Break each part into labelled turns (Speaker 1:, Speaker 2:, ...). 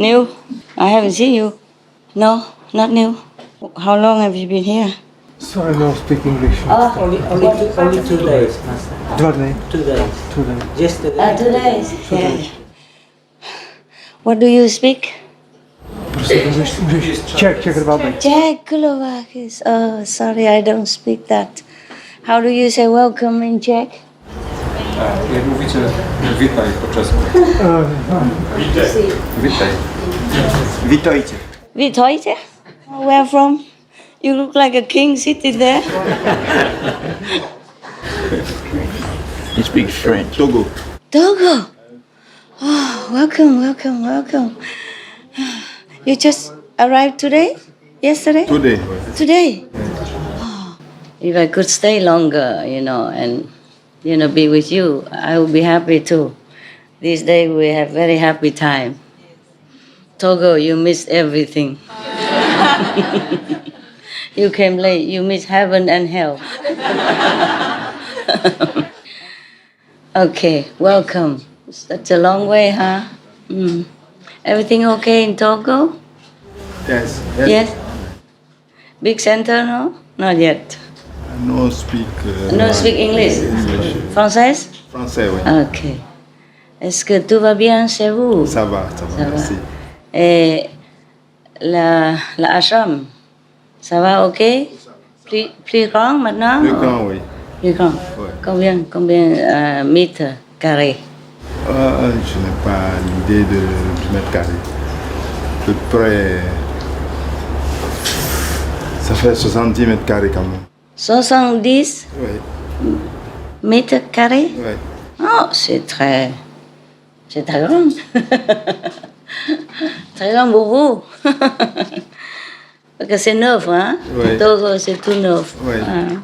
Speaker 1: New? I haven't seen you. No, not new. How long have you been here?
Speaker 2: Sorry, no speak English.
Speaker 3: Only 2 days, Master.
Speaker 2: 2 days.
Speaker 3: 2 days.
Speaker 2: 2 days.
Speaker 3: Yesterday.
Speaker 1: 2 days. Yeah. What do you speak?
Speaker 2: English. Czech Republic.
Speaker 1: Czechoslovakian. Oh, sorry, I don't speak that. How do you say welcome in Czech?
Speaker 4: Jak mówicie witaj po czesku? Witaj.
Speaker 2: Witajcie.
Speaker 1: Witajcie. Where from? You look like a king sitting there.
Speaker 5: He speaks French.
Speaker 2: Togo.
Speaker 1: Togo. Oh, welcome, welcome, welcome. You just arrived today? Yesterday?
Speaker 2: Today.
Speaker 1: Today? Oh, if I could stay longer, and, be with you, I would be happy too. These days we have very happy time. Togo, you missed everything. You came late, you missed heaven and hell. Okay, welcome. Such a long way, huh? Everything okay in Togo?
Speaker 2: Yes.
Speaker 1: Yes? Big center, no? Not yet.
Speaker 2: No speak.
Speaker 1: No speak English? Français?
Speaker 2: Français, oui.
Speaker 1: Ok. Est-ce que tout va bien chez vous?
Speaker 2: Ça va, merci.
Speaker 1: Et la ashram, ça va ok? Plus grand maintenant?
Speaker 2: Le grand, oui.
Speaker 1: Plus grand.
Speaker 2: Ouais.
Speaker 1: Combien mètres carrés?
Speaker 2: Je n'ai pas l'idée du mètre carré. À peu près. Ça fait 70 mètres carrés quand même.
Speaker 1: 70
Speaker 2: Oui.
Speaker 1: mètres carrés?
Speaker 2: Oui.
Speaker 1: Oh, c'est très grand. Très grand pour vous. Parce que c'est neuf, hein?
Speaker 2: Oui.
Speaker 1: Togo, c'est tout neuf.
Speaker 2: Oui.
Speaker 1: Ah.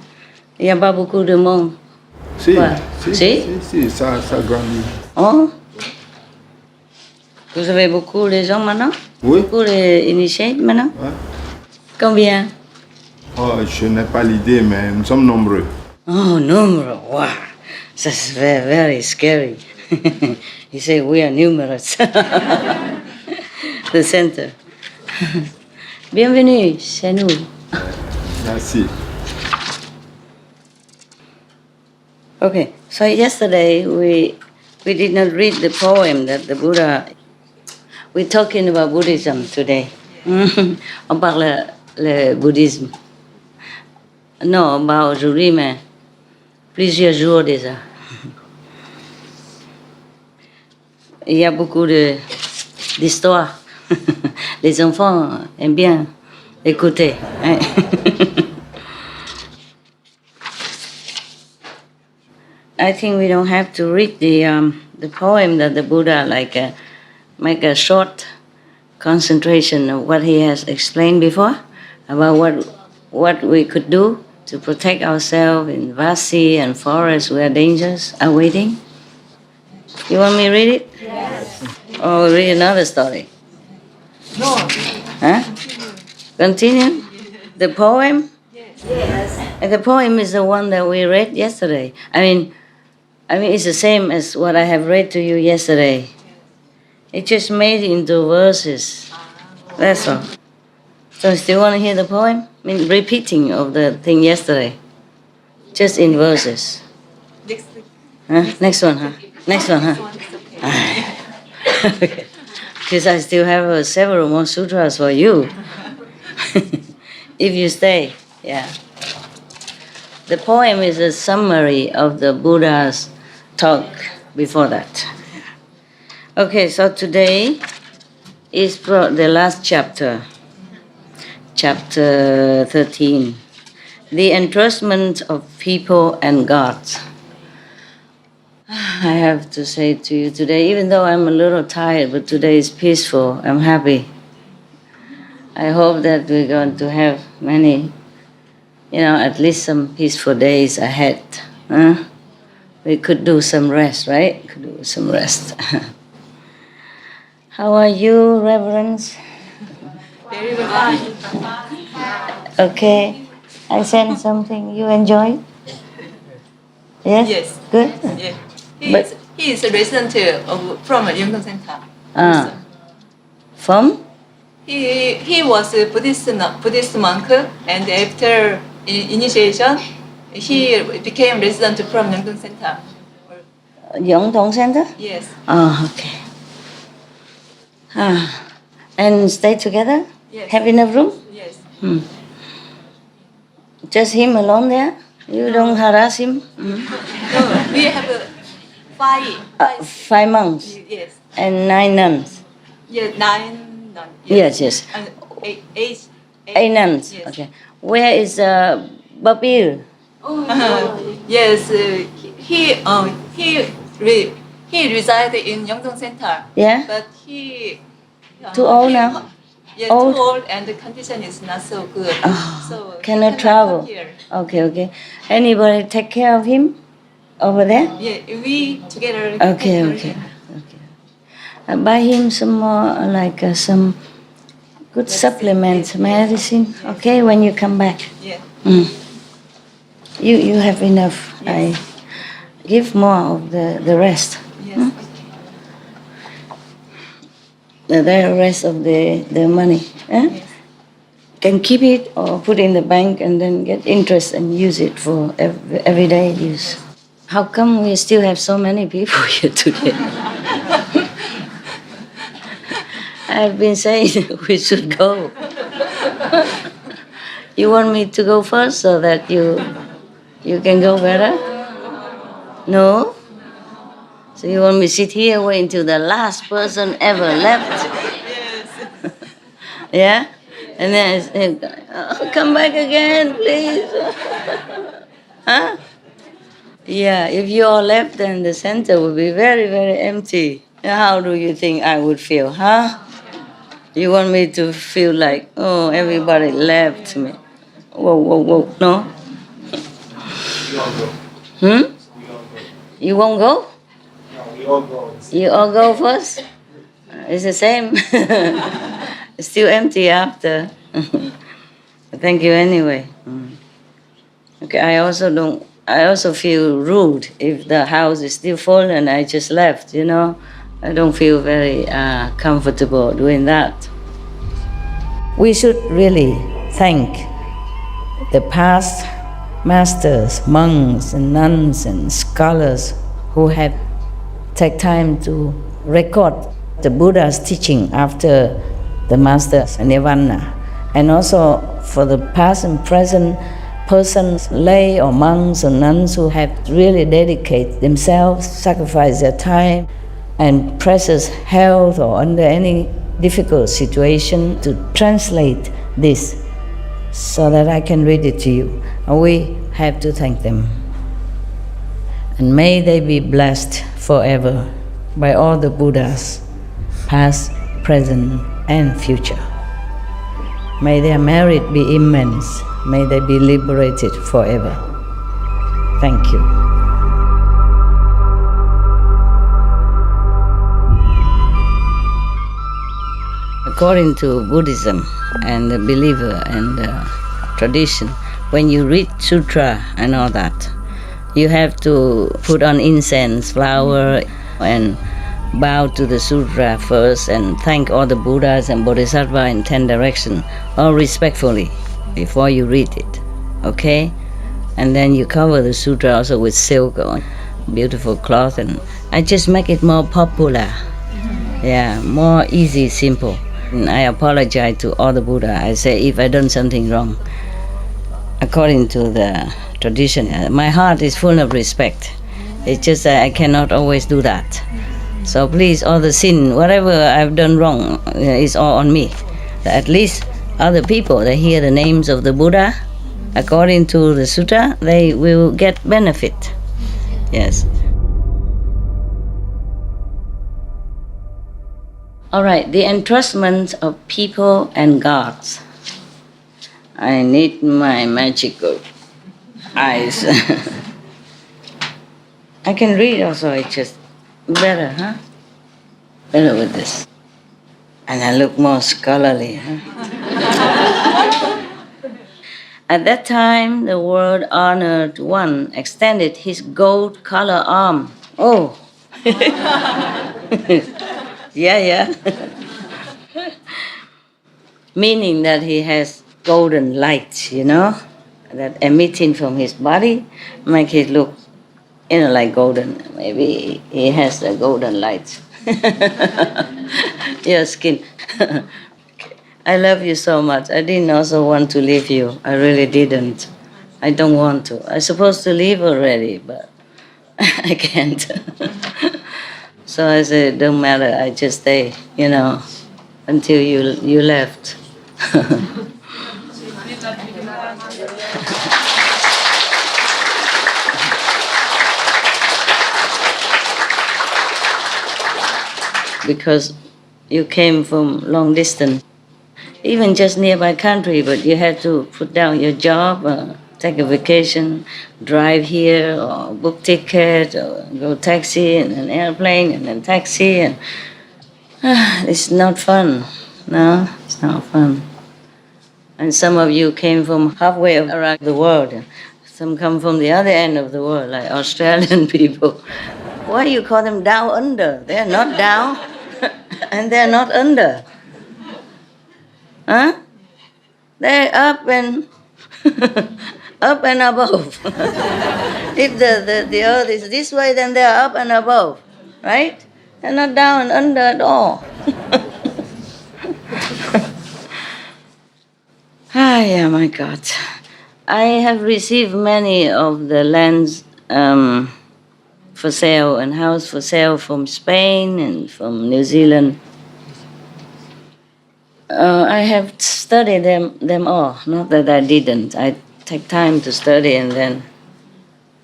Speaker 1: Il n'y a pas beaucoup de monde.
Speaker 2: Si,
Speaker 1: Ouais.
Speaker 2: si, ça grandit.
Speaker 1: Oh. Vous avez beaucoup de gens maintenant?
Speaker 2: Oui.
Speaker 1: Beaucoup d'initiés maintenant?
Speaker 2: Ouais.
Speaker 1: Combien?
Speaker 2: Oh, je n'ai pas l'idée, mais nous sommes nombreux.
Speaker 1: Oh, number. Wow. That's very, very scary. He said we are numerous. The center. Bienvenue chez nous.
Speaker 2: Merci.
Speaker 1: Okay, so yesterday we did not read the poem that the Buddha. We're talking about Buddhism today. On parle le bouddhisme. Non, pas aujourd'hui, mais plusieurs jours déjà. Il y a beaucoup d'histoires. Les enfants aiment bien écouter. Hein? I think we don't have to read the poem that the Buddha make a short concentration of what he has explained before about what we could do to protect ourselves in vast sea and forests where dangers are waiting. You want me to read it?
Speaker 6: Yes.
Speaker 1: Or read another story?
Speaker 6: No.
Speaker 1: Huh? Continue? The poem?
Speaker 6: Yes.
Speaker 1: And the poem is the one that we read yesterday. I mean, it's the same as what I have read to you yesterday. It just made it into verses. That's all. So still want to hear the poem? I mean, repeating of the thing yesterday. Just in verses.
Speaker 6: Next week.
Speaker 1: Huh? Next one, huh? Next one, huh? Okay. Because I still have several more sutras for you. If you stay, yeah. The poem is a summary of the Buddha's talk before that. Okay, so today is the last chapter, chapter 13, the entrustment of people and gods. I have to say to you today, even though I'm a little tired, but today is peaceful, I'm happy. I hope that we're going to have many, at least some peaceful days ahead. Huh? We could do some rest, right? Could do some rest. How are you, Reverends?
Speaker 6: Very well.
Speaker 1: Okay. I sent something. You enjoy? Yes?
Speaker 6: Yes.
Speaker 1: Good?
Speaker 6: Yeah. He is a resident from a Yonton Center.
Speaker 1: From?
Speaker 6: He was a Buddhist monk, and after initiation, he became resident from Yeongdong Center.
Speaker 1: Yeongdong Center?
Speaker 6: Yes.
Speaker 1: Oh, okay. And stay together?
Speaker 6: Yes.
Speaker 1: Have enough room?
Speaker 6: Yes.
Speaker 1: Just him alone there? You don't harass him?
Speaker 6: No, we have
Speaker 1: 5 months
Speaker 6: Yes.
Speaker 1: and 9 nuns.
Speaker 6: Yes, 9 nuns.
Speaker 1: Yes.
Speaker 6: And eight
Speaker 1: 8 nuns.
Speaker 6: Yes.
Speaker 1: Okay. Where is Babil?
Speaker 6: Yes, he resided in Yeongdong Center.
Speaker 1: Yeah?
Speaker 6: But he
Speaker 1: Too old now?
Speaker 6: Yes,
Speaker 1: Old?
Speaker 6: too old, and the condition is not so good. So he
Speaker 1: Cannot travel.
Speaker 6: come here.
Speaker 1: Okay. Anybody take care of him over there?
Speaker 6: Yeah, we together.
Speaker 1: Okay. Buy him some more, some good supplements, medicine. Okay, when you come back.
Speaker 6: Yeah.
Speaker 1: You have enough. I give more of the rest.
Speaker 6: Yes.
Speaker 1: The rest of the money.
Speaker 6: Yes.
Speaker 1: Can keep it or put in the bank and then get interest and use it for everyday use. How come we still have so many people here today? I've been saying we should go. You want me to go first so that you can go better? No? So you want me to sit here wait until the last person ever left?
Speaker 6: Yes.
Speaker 1: Yeah? And then I say, come back again, please. Huh? Yeah, if you all left, then the center would be very, very empty. How do you think I would feel, huh? You want me to feel like, oh, everybody left me. Whoa, no? You won't go? You all go first? It's the same. It's still empty after. Thank you anyway. Okay, I also feel rude if the house is still full and I just left, I don't feel very comfortable doing that. We should really thank the past masters, monks and nuns and scholars who have taken time to record the Buddha's teaching after the master's nirvana, and also for the past and present persons, lay or monks or nuns who have really dedicated themselves, sacrificed their time and precious health or under any difficult situation to translate this so that I can read it to you. We have to thank them. And may they be blessed forever by all the Buddhas, past, present, and future. May their merit be immense. May they be liberated forever. Thank you. According to Buddhism and the believer and the tradition, when you read sutra and all that, you have to put on incense, flower, and bow to the sutra first and thank all the Buddhas and Bodhisattvas in 10 directions, all respectfully, before you read it, okay? And then you cover the sutra also with silk or beautiful cloth, and I just make it more popular, more easy, simple. And I apologize to all the Buddha. I say if I done something wrong, according to the tradition, my heart is full of respect. It's just that I cannot always do that. So please, all the sin, whatever I've done wrong, is all on me. At least other people, they hear the names of the Buddha, according to the sutta, they will get benefit. Yes. All right, the entrustment of people and gods. I need my magical eyes. I can read also, it's just better, huh? Better with this. And I look more scholarly, huh? At that time, the world-honored one extended his gold-colored arm. Oh! Yeah. meaning that he has golden light, that emitting from his body, make it look, like golden. Maybe he has the golden light. Your skin. I love you so much. I didn't also want to leave you. I really didn't. I don't want to. I'm supposed to leave already, but I can't. So I said, don't matter, I just stay, until you left. Because you came from long distance, even just nearby country, but you had to put down your job, take a vacation, drive here, or book ticket, or go taxi, and an airplane, and then taxi, and it's not fun. No, it's not fun. And some of you came from halfway around the world. Some come from the other end of the world, like Australian people. Why do you call them down under? They're not down, and they're not under. Huh? They're up and up and above. If the earth is this way, then they're up and above, right? They're not down and under at all. Yeah, my God. I have received many of the lands for sale and house for sale from Spain and from New Zealand. I have studied them all. Not that I didn't. I take time to study and then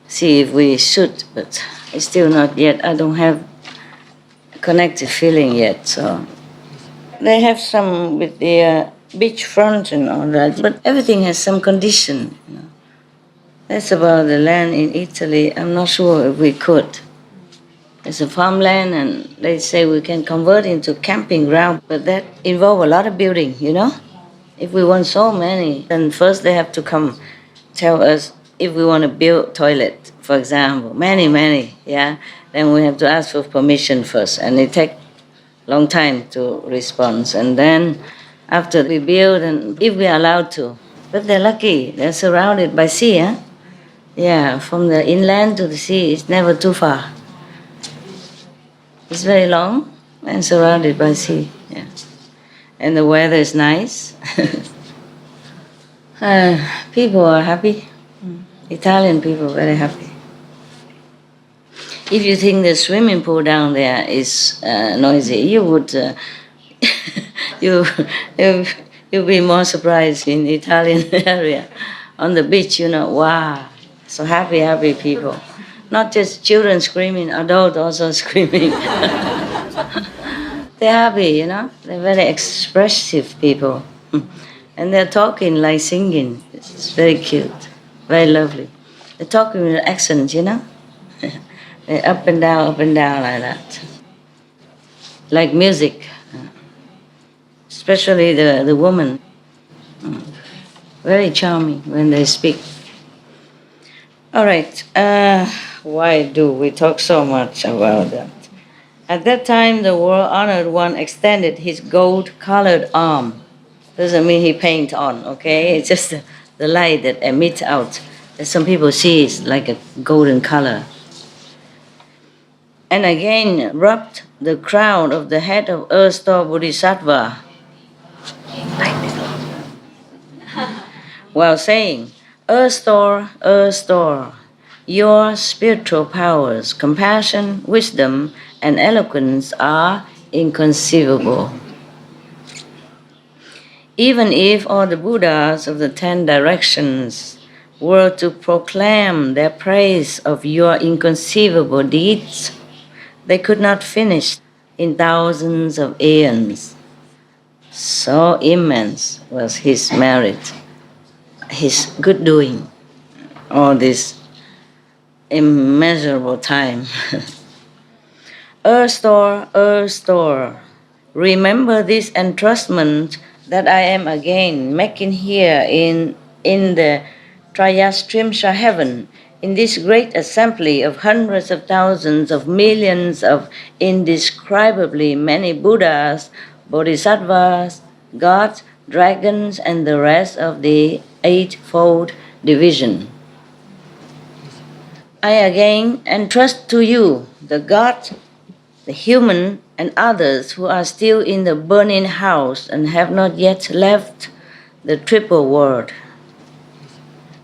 Speaker 1: see if we should, but it's still not yet. I don't have a connected feeling yet. So they have some with the beachfront and all that, but everything has some condition. That's about the land in Italy. I'm not sure if we could. It's a farmland, and they say we can convert into camping ground, but that involves a lot of building, If we want so many, then first they have to come tell us if we want to build toilet, for example, many, yeah. Then we have to ask for permission first, and it takes long time to respond. And then after we build, and if we are allowed to, but they're lucky, they're surrounded by sea, huh? Yeah, from the inland to the sea, it's never too far. It's very long and surrounded by sea, yeah. And the weather is nice. People are happy. Italian people are very happy. If you think the swimming pool down there is noisy, you would you'll be more surprised in the Italian area. On the beach, wow, so happy people. Not just children screaming, adults also screaming. They're happy, They're very expressive people. And they're talking like singing. It's very cute, very lovely. They're talking with accents, They're up and down like that. Like music. Especially the woman. Very charming when they speak. All right. Why do we talk so much about that? At that time, the world-honored one extended his gold-colored arm. Doesn't mean he paint on, okay? It's just the light that emits out. That some people see is like a golden color. And again rubbed the crown of the head of Earth Store Bodhisattva, while saying, Earth Store, your spiritual powers, compassion, wisdom, and eloquence are inconceivable. Even if all the Buddhas of the 10 directions were to proclaim their praise of your inconceivable deeds, they could not finish in thousands of aeons. So immense was his merit, his good doing, all this immeasurable time. Earth Store, remember this entrustment that I am again making here in the Trayastrimsha heaven, in this great assembly of hundreds of thousands of millions of indescribably many Buddhas, Bodhisattvas, gods, dragons, and the rest of the eightfold division. I again entrust to you the god, the human, and others who are still in the burning house and have not yet left the triple world.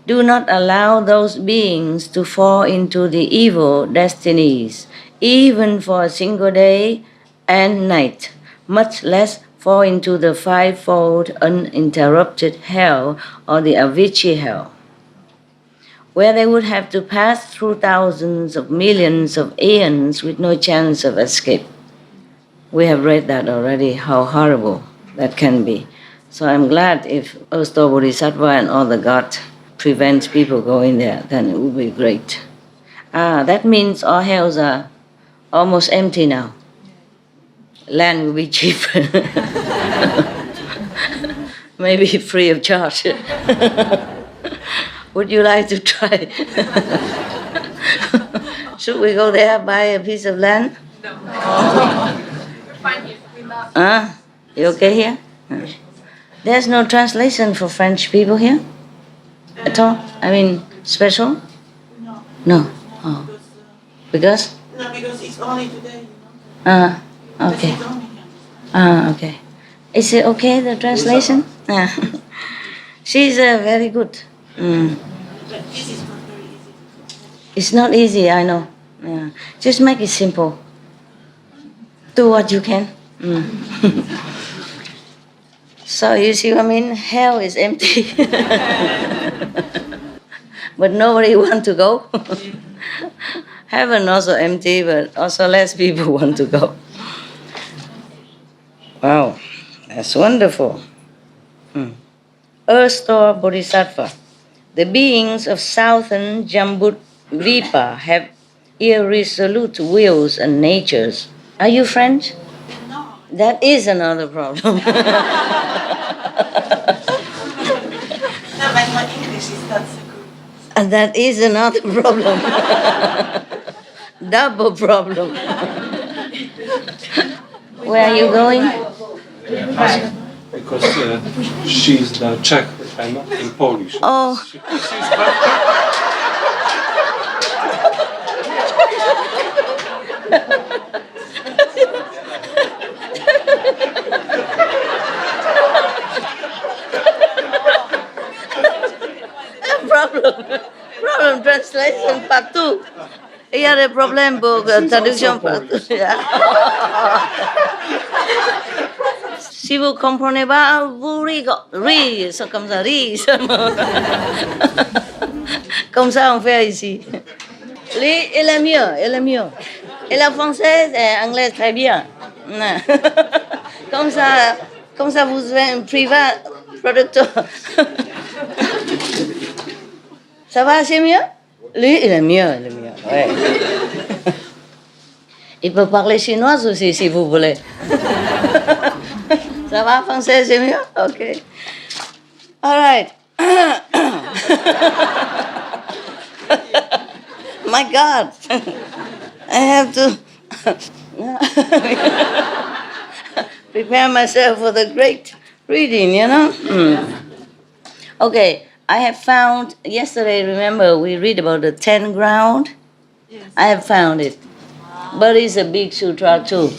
Speaker 1: Do not allow those beings to fall into the evil destinies, even for a single day and night, much less fall into the fivefold uninterrupted hell or the Avicii hell, where they would have to pass through thousands of millions of aeons with no chance of escape. We have read that already, how horrible that can be. So I'm glad if Asto Bodhisattva and all the gods prevent people going there, then it would be great. That means all hells are almost empty now. Land will be cheap. Maybe free of charge. Would you like to try? Should we go there, buy a piece of land? You okay here? There's no translation for French people here? At all? I mean, special?
Speaker 7: No.
Speaker 1: No? Oh. Because?
Speaker 7: No, because it's only today,
Speaker 1: Okay.
Speaker 7: It's only
Speaker 1: Okay. Is it okay, the translation? She's very good.
Speaker 7: But this is not very easy.
Speaker 1: It's not easy, I know. Yeah. Just make it simple. Do what you can. So you see what I mean? Hell is empty. But nobody wants to go. Heaven also empty, but also less people want to go. Wow, that's wonderful. Earth Store Bodhisattva. The beings of southern Jambudvipa have irresolute wills and natures. Are you French?
Speaker 7: No.
Speaker 1: That is another problem.
Speaker 7: No, but my English is not so good.
Speaker 1: And that is another problem. Double problem. Where are you going?
Speaker 4: Because she's the Czech, I'm in Polish.
Speaker 1: Oh. Problem translation partout. Il y a des problèmes pour traduction partout. Si vous comprenez pas, vous riez, c'est comme ça, riez seulement. Comme ça on fait ici. Lui, il est mieux. Et la française et l'anglais très bien. Comme ça vous êtes un privat producteur. Ça va, c'est mieux? Lui, il est mieux, ouais. Il peut parler chinois aussi, si vous voulez. Ça va, français, c'est mieux? Ok. All right. My God. I have to prepare myself for the great reading, you know? Okay. I have found, yesterday, remember, we read about the 10 ground?
Speaker 6: Yes.
Speaker 1: I have found it. But it's a big sutra too.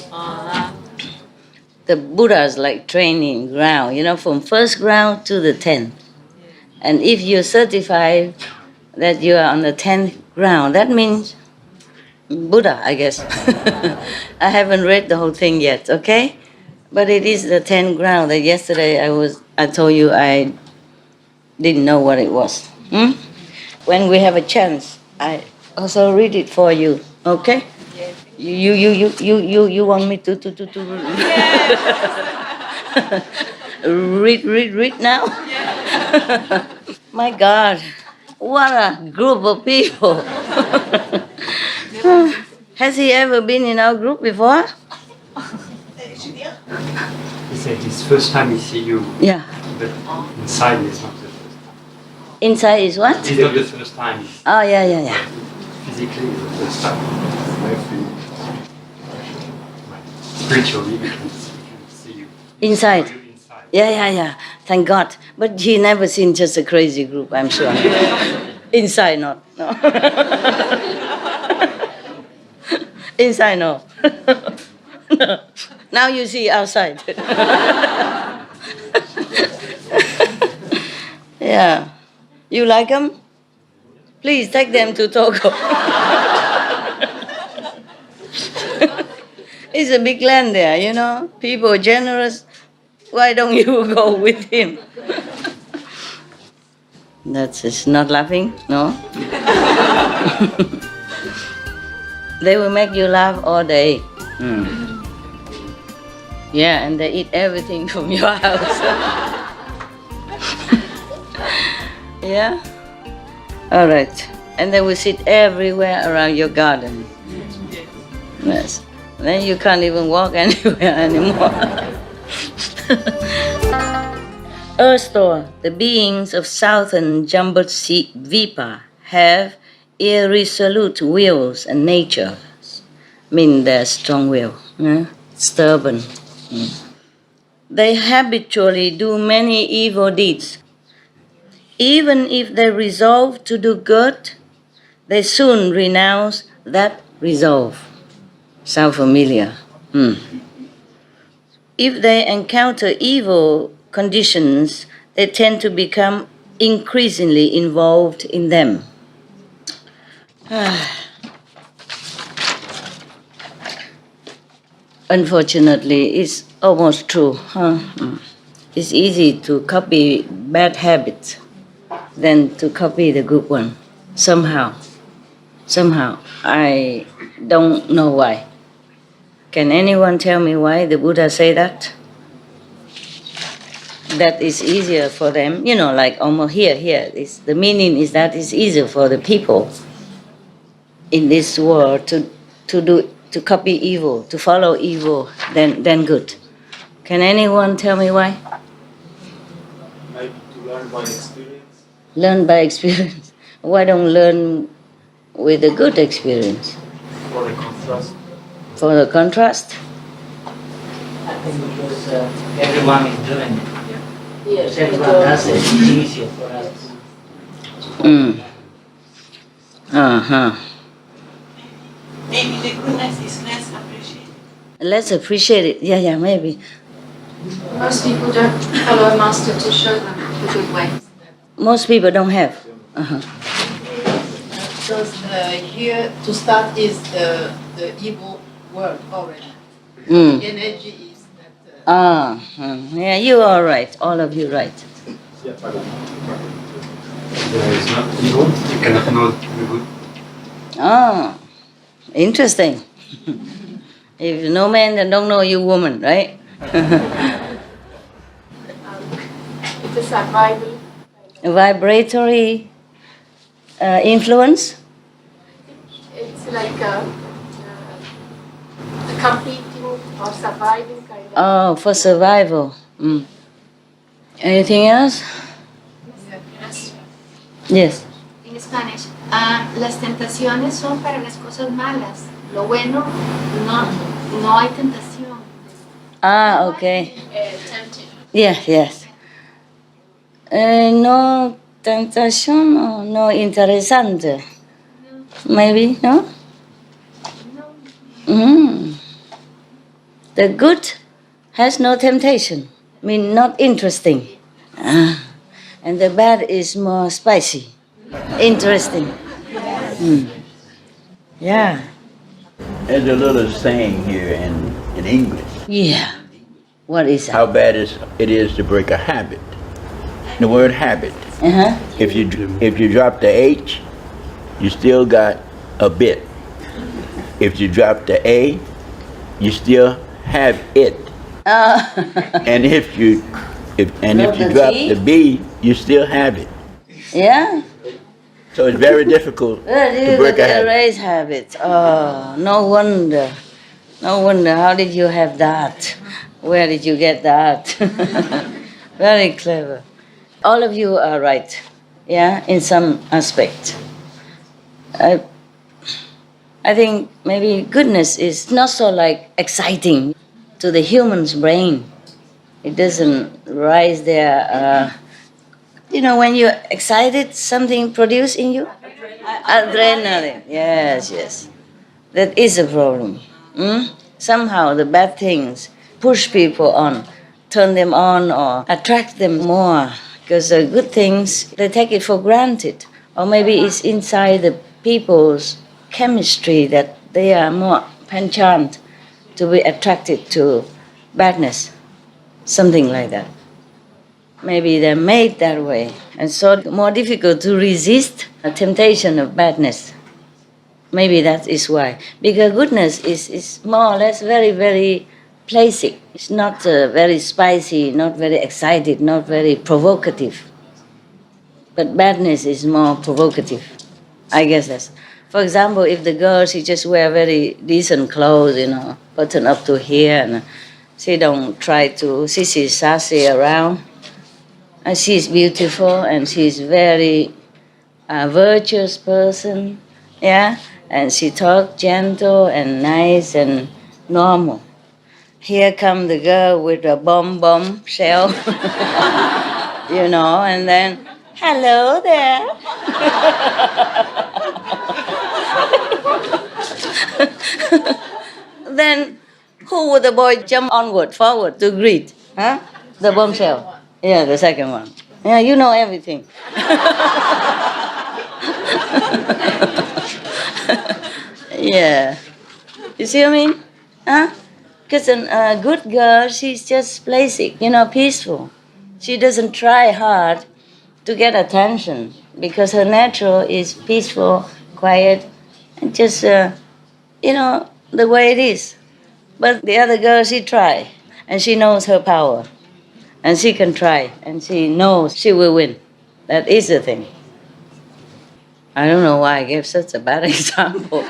Speaker 1: The Buddha's like training ground, you know, from first ground to the 10th. And if you're certified that you are on the 10th ground, that means Buddha, I guess. I haven't read the whole thing yet, okay? But it is the 10th ground that yesterday I told you I didn't know what it was. When we have a chance, I also read it for you. Okay?
Speaker 6: Yes.
Speaker 1: You want me to read now?
Speaker 6: Yeah.
Speaker 1: My God, what a group of people! Has he ever been in our group before?
Speaker 3: He said it's first time he see you.
Speaker 1: Yeah.
Speaker 3: But inside is not the first time.
Speaker 1: Inside is what?
Speaker 3: It's not the first time.
Speaker 1: Oh, yeah.
Speaker 3: Physically, it's the first time.
Speaker 2: My feet.
Speaker 3: Spiritually, we can see you.
Speaker 1: Inside.
Speaker 3: You inside.
Speaker 1: Yeah. Thank God. But he never seen just a crazy group, I'm sure. Inside, not. No. Inside, no. No. Now you see outside. Yeah. You like them? Please take them to Togo. It's a big land there, you know. People are generous. Why don't you go with him? It's not laughing, no? They will make you laugh all day. Yeah, and they eat everything from your house. Yeah? All right. And they will sit everywhere around your garden. Yes. Then you can't even walk anywhere anymore. Earthstore, the beings of southern Jambudvipa have irresolute wills and natures. Mean they're strong will, stubborn. They habitually do many evil deeds. Even if they resolve to do good, they soon renounce that resolve. Sound familiar? If they encounter evil conditions, they tend to become increasingly involved in them. Unfortunately, it's almost true. It's easy to copy bad habits than to copy the good one. Somehow. I don't know why. Can anyone tell me why the Buddha say that? That is easier for them, like almost here. The meaning is that it's easier for the people in this world to copy evil, to follow evil than good. Can anyone tell me why?
Speaker 8: Maybe to learn by experience.
Speaker 1: Learn by experience. Why don't learn with a good experience?
Speaker 8: For the contrast.
Speaker 1: For the contrast?
Speaker 9: I think because everyone is doing it. Yes, everyone does it. It's easier for us.
Speaker 7: Maybe the goodness is less appreciated.
Speaker 1: Let's appreciate it. Yeah, maybe.
Speaker 10: Most people don't follow a master to show them the good way.
Speaker 1: Most people don't have.
Speaker 11: Because here to start is the evil word already. The energy is that.
Speaker 1: Yeah, you are right. All of you right.
Speaker 3: There is not evil, you cannot know the good.
Speaker 1: Interesting. If you know man, then don't know you woman, right?
Speaker 10: It's a survival.
Speaker 1: Vibratory influence?
Speaker 10: It's like a competing or surviving kind of.
Speaker 1: Oh, for survival. Anything else? Yes.
Speaker 12: In Spanish, las tentaciones son para las cosas malas. Lo bueno, no hay tentación.
Speaker 1: Okay. Yes. No tentación o no interesante. Maybe, no? The good has no temptation, mean not interesting. And the bad is more spicy, interesting. Yeah.
Speaker 5: There's a little saying here in English.
Speaker 1: Yeah. What is that?
Speaker 5: How bad it is to break a habit. The word habit. If you drop the H, you still got a bit. If you drop the A, you still have it. And if you drop the B, you still have it.
Speaker 1: Yeah.
Speaker 5: So it's very difficult to break a habit.
Speaker 1: Erase habits. Oh, no wonder. How did you have that? Where did you get that? Very clever. All of you are right. Yeah, in some aspect. I think maybe goodness is not so like exciting to the human's brain. It doesn't rise there. When you're excited, something produces in you? Adrenaline. Yes, yes. That is a problem. Somehow the bad things push people on, turn them on or attract them more. Because the good things, they take it for granted. Or maybe it's inside the people's chemistry that they are more penchant to be attracted to badness. Something like that. Maybe they're made that way. And so more difficult to resist a temptation of badness. Maybe that is why. Because goodness is more or less very, very pleasing. It's not very spicy, not very excited, not very provocative. But badness is more provocative. I guess that's. For example, if the girl, she just wear very decent clothes, button up to here, and she don't try to sissy sassy around. And she's beautiful, and she's very virtuous person, yeah. And she talk gentle and nice and normal. Here come the girl with a bomb shell, and then, hello there. Then who would the boy jump onward, forward to greet? Huh? The bombshell. Yeah, the second one. Yeah, you know everything. Yeah. You see what I mean? Huh? Because a good girl, she's just basic, peaceful. She doesn't try hard to get attention because her natural is peaceful, quiet, and just, the way it is. But the other girl, she try, and she knows her power. And she can try, and she knows she will win. That is the thing. I don't know why I gave such a bad example.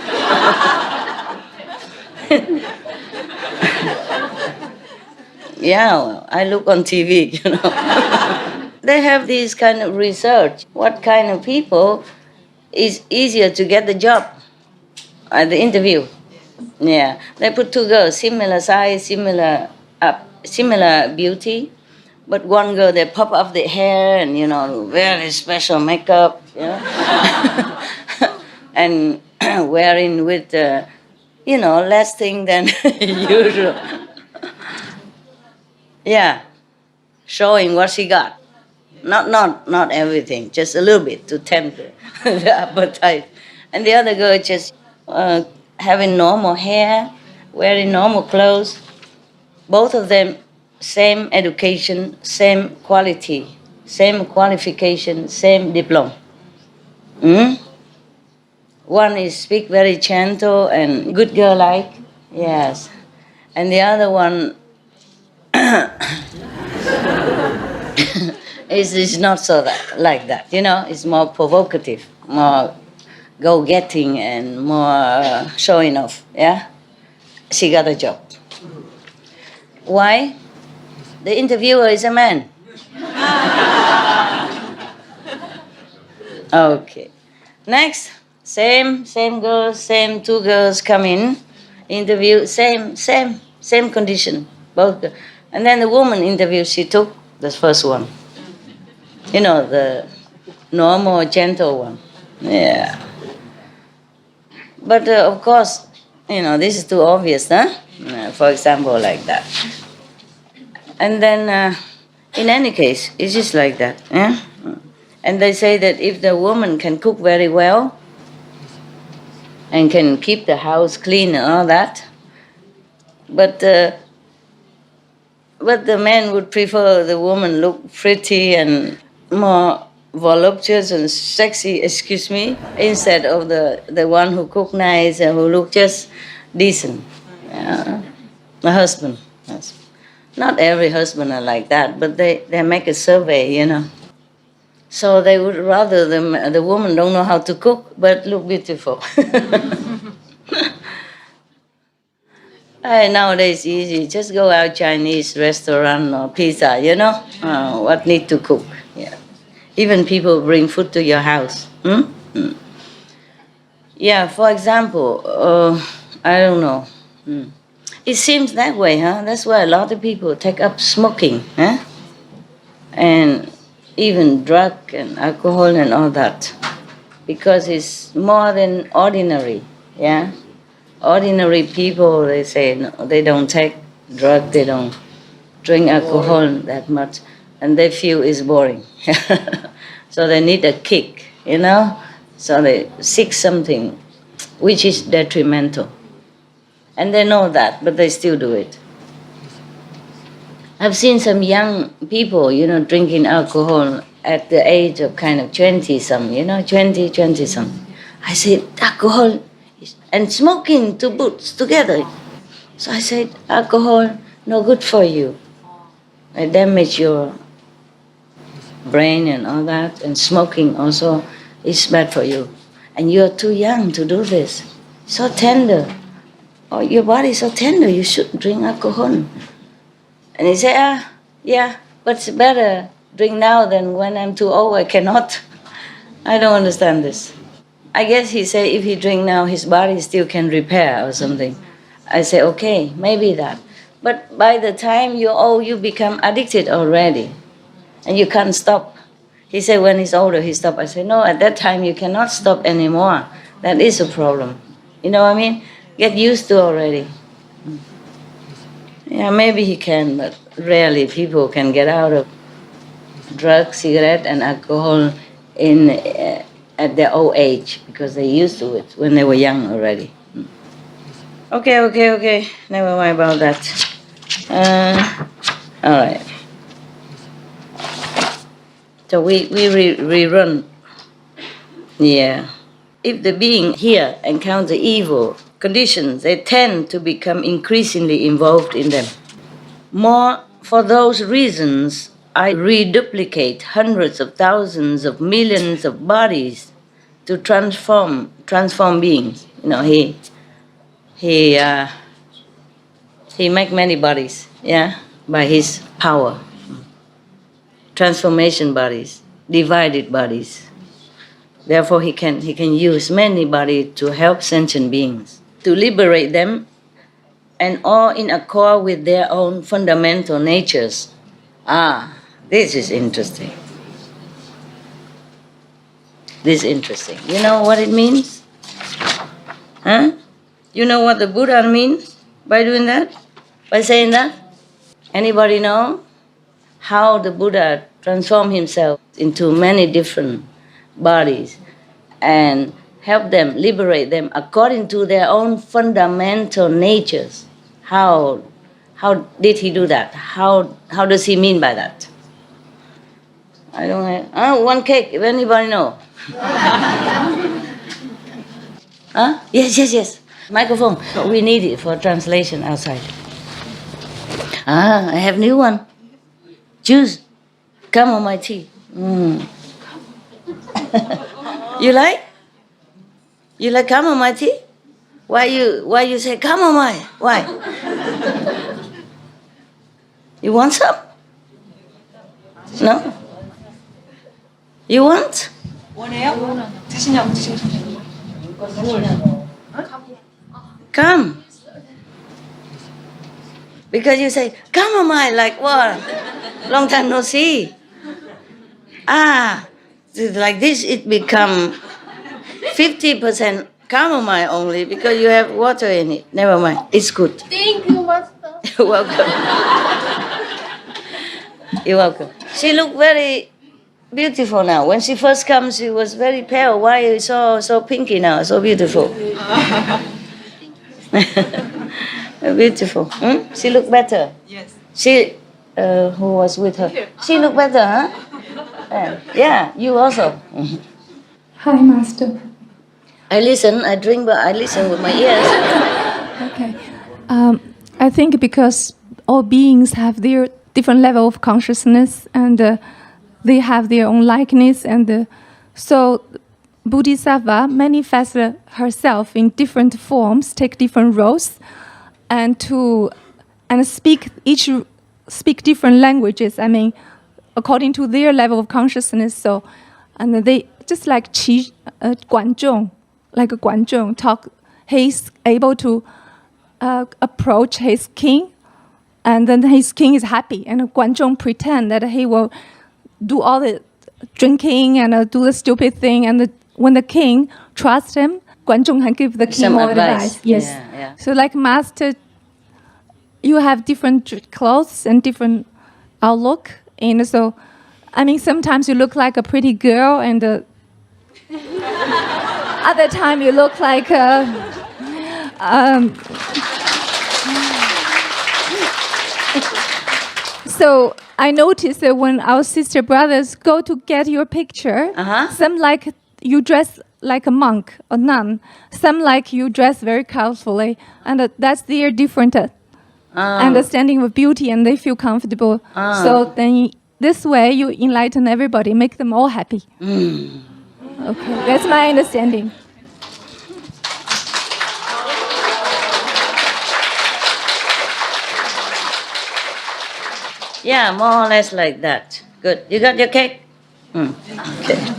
Speaker 1: Yeah, well, I look on TV, They have this kind of research. What kind of people is easier to get the job at the interview? Yeah, they put two girls, similar size, similar beauty. But one girl, they pop up the hair and, very special makeup, and wearing with, less thing than usual. Yeah, showing what she got. Not everything, just a little bit to tempt the appetite. And the other girl just having normal hair, wearing normal clothes. Both of them same education, same quality, same qualification, same diploma. One is speak very gentle and good girl-like, yes. And the other one is not so like that, It's more provocative, more go-getting and more showing off, yeah? She got a job. Why? The interviewer is a man. Okay. Next, same girls, same two girls come in, interview, same condition, both. And then the woman interview, she took the first one. The normal, gentle one. Yeah. But of course, this is too obvious, huh? For example, like that. And then, in any case, it's just like that. Yeah? And they say that if the woman can cook very well and can keep the house clean and all that, but the man would prefer the woman look pretty and more voluptuous and sexy, instead of the one who cook nice and who look just decent. The husband. Not every husband are like that, but they make a survey, So they would rather the woman don't know how to cook, but look beautiful. Nowadays easy, just go out Chinese restaurant or pizza, what need to cook. Yeah. Even people bring food to your house. Yeah, for example, I don't know. It seems that way, huh? That's why a lot of people take up smoking, huh? And even drug and alcohol and all that, because it's more than ordinary, yeah? Ordinary people, they say, no, they don't take drug, they don't drink alcohol that much, and they feel it's boring. So they need a kick, you know? So they seek something which is detrimental. And they know that, but they still do it. I've seen some young people, you know, drinking alcohol at the age of kind of 20-some, you know, 20-some. I said, alcohol and smoking to boots together. So I said, alcohol, no good for you. It damage your brain and all that, and smoking also is bad for you. And you're too young to do this. So tender. Oh, your body is so tender, you shouldn't drink alcohol. And he said, yeah, but it's better drink now than when I'm too old, I cannot. I don't understand this. I guess he said if he drink now, his body still can repair or something. I say, okay, maybe that. But by the time you're old, you become addicted already. And you can't stop. He said when he's older, he stopped. I said, no, at that time you cannot stop anymore. That is a problem. You know what I mean? Get used to already. Yeah, maybe he can, but rarely people can get out of drugs, cigarette, and alcohol at their old age, because they used to it when they were young already. Okay. Never mind about that. All right. So we rerun. Yeah. If the being here encounter evil conditions, they tend to become increasingly involved in them. More for those reasons, I reduplicate hundreds of thousands of millions of bodies to transform beings. You know, he make many bodies, yeah, by his power. Transformation bodies, divided bodies. Therefore, he can use many bodies to help sentient beings, to liberate them, and all in accord with their own fundamental natures. This is interesting. This is interesting. You know what it means? Huh? You know what the Buddha means by doing that? By saying that? Anybody know how the Buddha transformed himself into many different bodies and help them, liberate them according to their own fundamental natures? How did he do that? How does he mean by that? I don't have... one cake, if anybody know. Yes. Microphone. We need it for translation outside. I have new one. Juice. Come on my tea. You like? You like chamomile tea? Why you say chamomile? Why? You want some? No? You want?
Speaker 6: 원해요? 드시냐고 드시냐고.
Speaker 1: Come. Because you say chamomile, like what? Long time no see. Like this it become 50% chamomile only because you have water in it. Never mind, it's good.
Speaker 12: Thank you, Master.
Speaker 1: You're welcome. You're welcome. She looked very beautiful now. When she first comes, she was very pale. Why are you so pinky now? So beautiful. Beautiful. She looked better.
Speaker 6: Yes.
Speaker 1: She, who was with her? She looked better, huh? Yeah, you also.
Speaker 10: Hi, Master.
Speaker 1: I listen, I drink, but I listen with my ears.
Speaker 10: Okay. I think because all beings have their different level of consciousness and they have their own likeness, and so Bodhisattva manifests herself in different forms, take different roles, and speak different languages. I mean, according to their level of consciousness. So, and they just like Guanzhong, like Guanzhong talk. He's able to approach his king, and then his king is happy, and Guanzhong pretend that he will do all the drinking and do the stupid thing, and when the king trusts him, Guanzhong can give the king
Speaker 1: Some
Speaker 10: more
Speaker 1: advice.
Speaker 10: advice. Yes.
Speaker 1: Yeah.
Speaker 10: So like master, you have different clothes and different outlook, and so, I mean, sometimes you look like a pretty girl, and other time you look like so I noticed that when our sister brothers go to get your picture, some like you dress like a monk or nun, some like you dress very colorfully, and that's their different understanding of beauty, and they feel comfortable. So then this way you enlighten everybody, make them all happy. Okay, that's my understanding.
Speaker 1: Yeah, more or less like that. Good. You got your cake? Okay.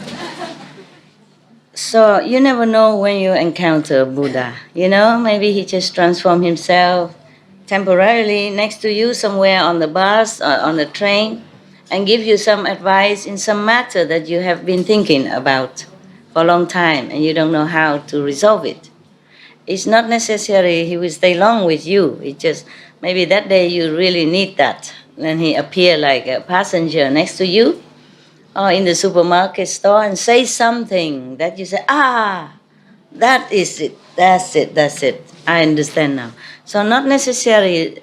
Speaker 1: So you never know when you encounter Buddha. You know, maybe he just transformed himself temporarily next to you somewhere on the bus or on the train and give you some advice in some matter that you have been thinking about for a long time and you don't know how to resolve it. It's not necessary he will stay long with you. It's just maybe that day you really need that. Then he appear like a passenger next to you or in the supermarket store and say something that you say, that is it, that's it, I understand now. So not necessarily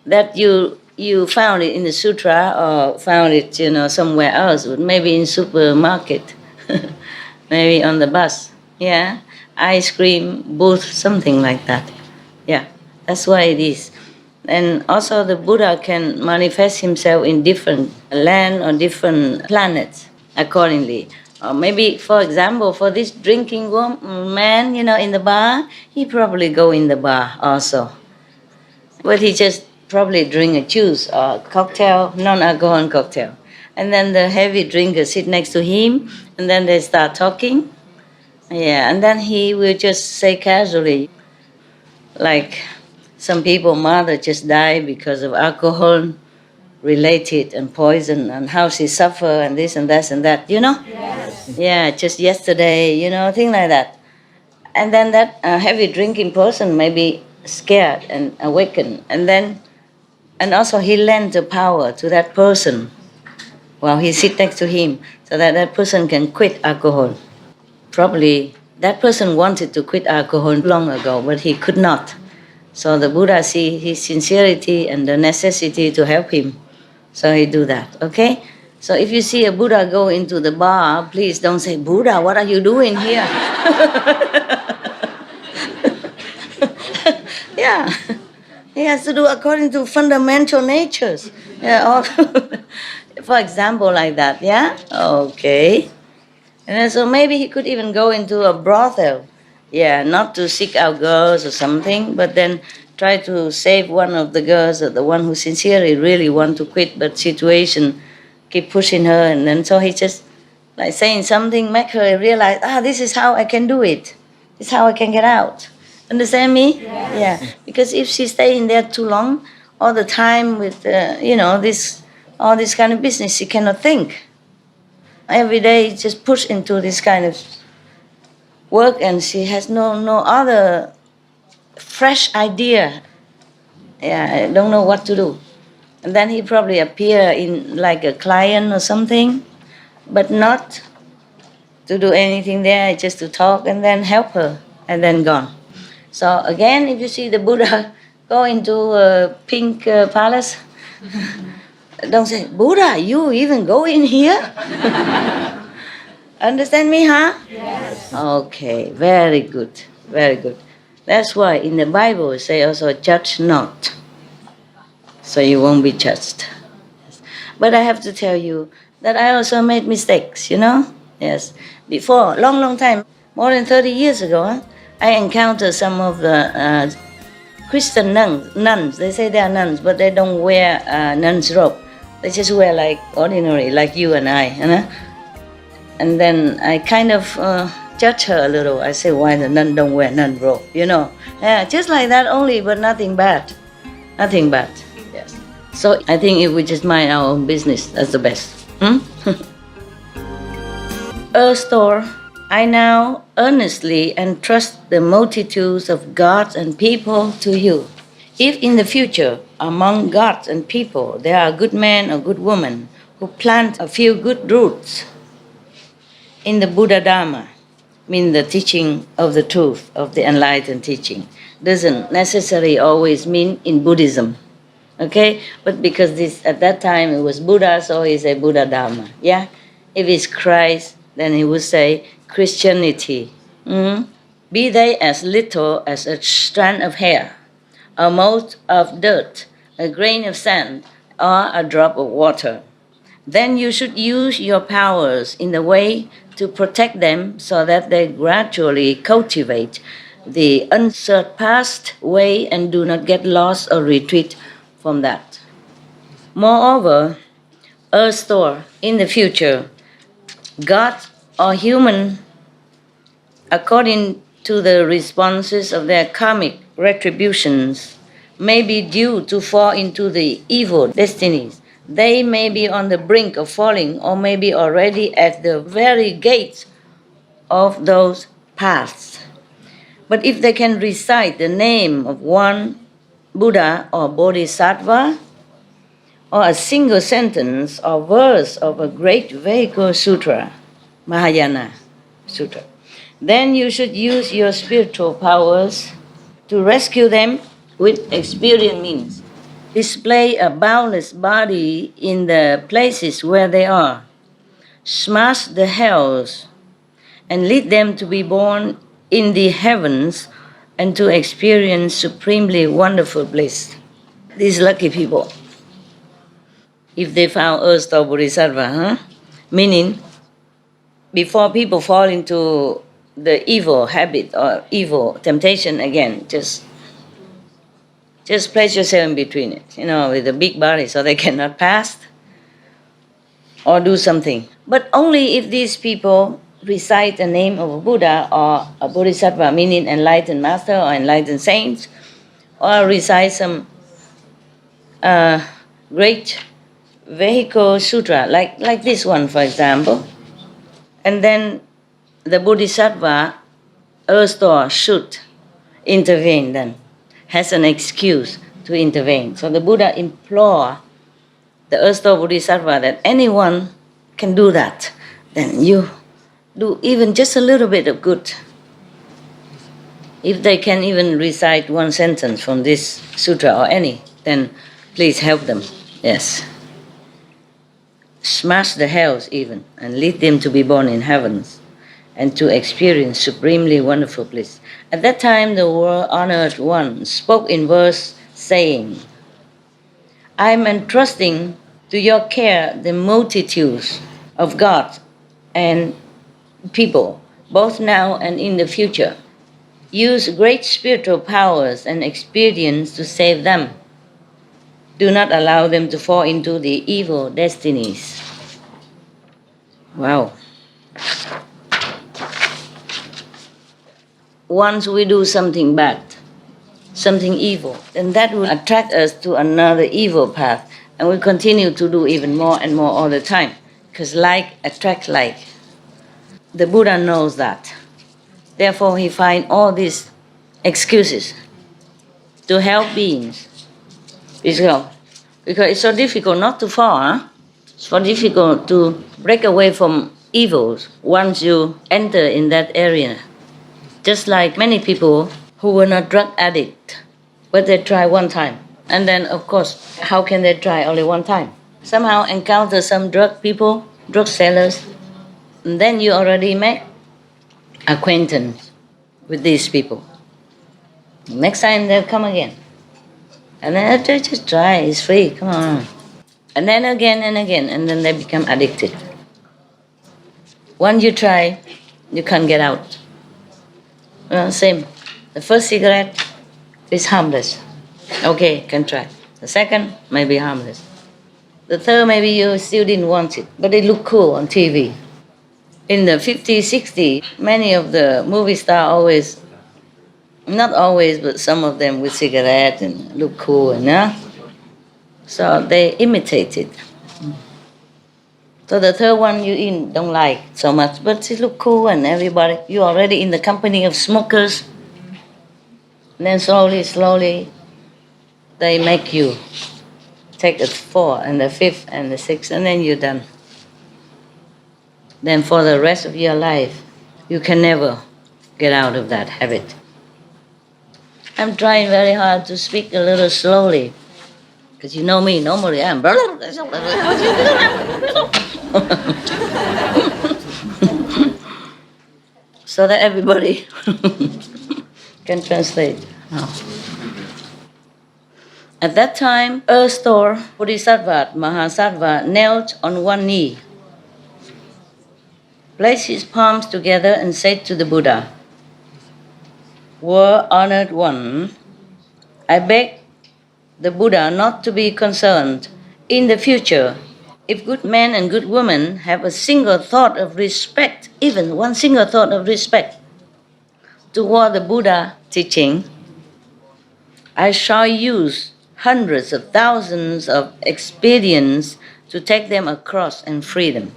Speaker 1: that you found it in the sutra or found it, somewhere else, but maybe in supermarket, maybe on the bus, ice cream booth, something like that. Yeah, that's why it is. And also the Buddha can manifest himself in different land or different planets accordingly. Or maybe, for example, for this drinking man, in the bar, he probably go in the bar also. But he just probably drink a juice or cocktail, non-alcoholic cocktail. And then the heavy drinker sit next to him, and then they start talking. Yeah, and then he will just say casually, like, some people, mother just died because of alcohol related and poison, and how she suffer and this and that and that, Yes. Yeah, just yesterday, things like that. And then that heavy drinking person may be scared and awakened. And also he lends the power to that person while he sit next to him so that that person can quit alcohol. Probably that person wanted to quit alcohol long ago, but he could not. So the Buddha see his sincerity and the necessity to help him. So he do that, okay? So if you see a Buddha go into the bar, please don't say, Buddha, what are you doing here? Yeah, he has to do according to fundamental natures. Yeah, for example, like that, yeah? Okay. And so maybe he could even go into a brothel. Yeah, not to seek out girls or something, but then try to save one of the girls or the one who sincerely really want to quit, but situation keep pushing her, and then so he just like saying something, make her realize, this is how I can do it. This is how I can get out. Understand me? Yes. Yeah, because if she stay in there too long, all the time with, all this kind of business, she cannot think. Every day just push into this kind of work, and she has no other fresh idea. Yeah, I don't know what to do. And then he probably appear in like a client or something, but not to do anything there, just to talk and then help her, and then gone. So again, if you see the Buddha go into a pink palace, don't say, Buddha, you even go in here? Understand me, huh? Yes. Okay, very good, very good. That's why in the Bible it say also, judge not, so you won't be judged. Yes. But I have to tell you that I also made mistakes, Yes. Before, long time, more than 30 years ago, I encountered some of the Christian nuns. They say they are nuns, but they don't wear nun's robe. They just wear like ordinary, like you and I, And then I kind of judge her a little. I say, why the nun don't wear nun robe, you know. Yeah, just like that only, but nothing bad. Nothing bad. Yes. So I think if we just mind our own business, that's the best. Store, I now earnestly entrust the multitudes of gods and people to you. If in the future, among gods and people, there are good men or good women who plant a few good roots in the Buddha Dharma, mean the teaching of the truth, of the enlightened teaching, doesn't necessarily always mean in Buddhism. Okay? But because this at that time it was Buddha, so he said Buddha Dharma. Yeah? If it's Christ, then he would say Christianity. Be they as little as a strand of hair, a mote of dirt, a grain of sand, or a drop of water. Then you should use your powers in the way to protect them so that they gradually cultivate the unsurpassed way and do not get lost or retreat from that. Moreover, Store, in the future, God or human, according to the responses of their karmic retributions, may be due to fall into the evil destinies. They may be on the brink of falling or may be already at the very gates of those paths. But if they can recite the name of one Buddha or Bodhisattva, or a single sentence or verse of a great Vehicle Sutra, Mahayana Sutra, then you should use your spiritual powers to rescue them with experience means. Display a boundless body in the places where they are. Smash the hells and lead them to be born in the heavens and to experience supremely wonderful bliss. These lucky people, if they found Earth or Bodhisattva, meaning before people fall into the evil habit or evil temptation again, just place yourself in between it, with a big body so they cannot pass or do something. But only if these people recite the name of a Buddha or a Bodhisattva, meaning enlightened master or enlightened saints, or recite some great Vehicle Sutra, like this one, for example. And then the Bodhisattva, Store, should intervene then, has an excuse to intervene. So the Buddha implored the Store Bodhisattva that anyone can do that. Then you do even just a little bit of good. If they can even recite one sentence from this sutra or any, then please help them. Yes. Smash the hells even and lead them to be born in heavens and to experience supremely wonderful bliss. At that time, the world-honored one spoke in verse saying, I am entrusting to your care the multitudes of God and people, both now and in the future. Use great spiritual powers and experience to save them. Do not allow them to fall into the evil destinies. Wow. Once we do something bad, something evil, then that will attract us to another evil path. And we continue to do even more and more all the time. Because like attracts like. The Buddha knows that. Therefore, he finds all these excuses to help beings. Because it's so difficult not to fall. It's so difficult to break away from evils once you enter in that area. Just like many people who were not drug addicts, but they try one time. And then, of course, how can they try only one time? Somehow encounter some drug people, drug sellers, and then you already make acquaintance with these people. Next time they'll come again. And then just try, it's free, come on. And then again, and then they become addicted. Once you try, you can't get out. Same. The first cigarette is harmless. Okay, can try. The second may be harmless. The third, maybe you still didn't want it, but it looked cool on TV. In the 50s, 60s, many of the movie stars always, not always, but some of them with cigarette and look cool, and so they imitated. So the third one you don't like so much, but it look cool and everybody, you're already in the company of smokers. And then slowly, they make you take the 4 and the 5th and the 6th, and then you're done. Then for the rest of your life, you can never get out of that habit. I'm trying very hard to speak a little slowly, because you know me, normally I'm so that everybody can translate. At that time, Earth-store Bodhisattva Mahasattva knelt on one knee, placed his palms together and said to the Buddha, "World honored one, I beg the Buddha not to be concerned. In the future, if good men and good women have a single thought of respect, even one single thought of respect toward the Buddha teaching, I shall use hundreds of thousands of expedients to take them across and free them."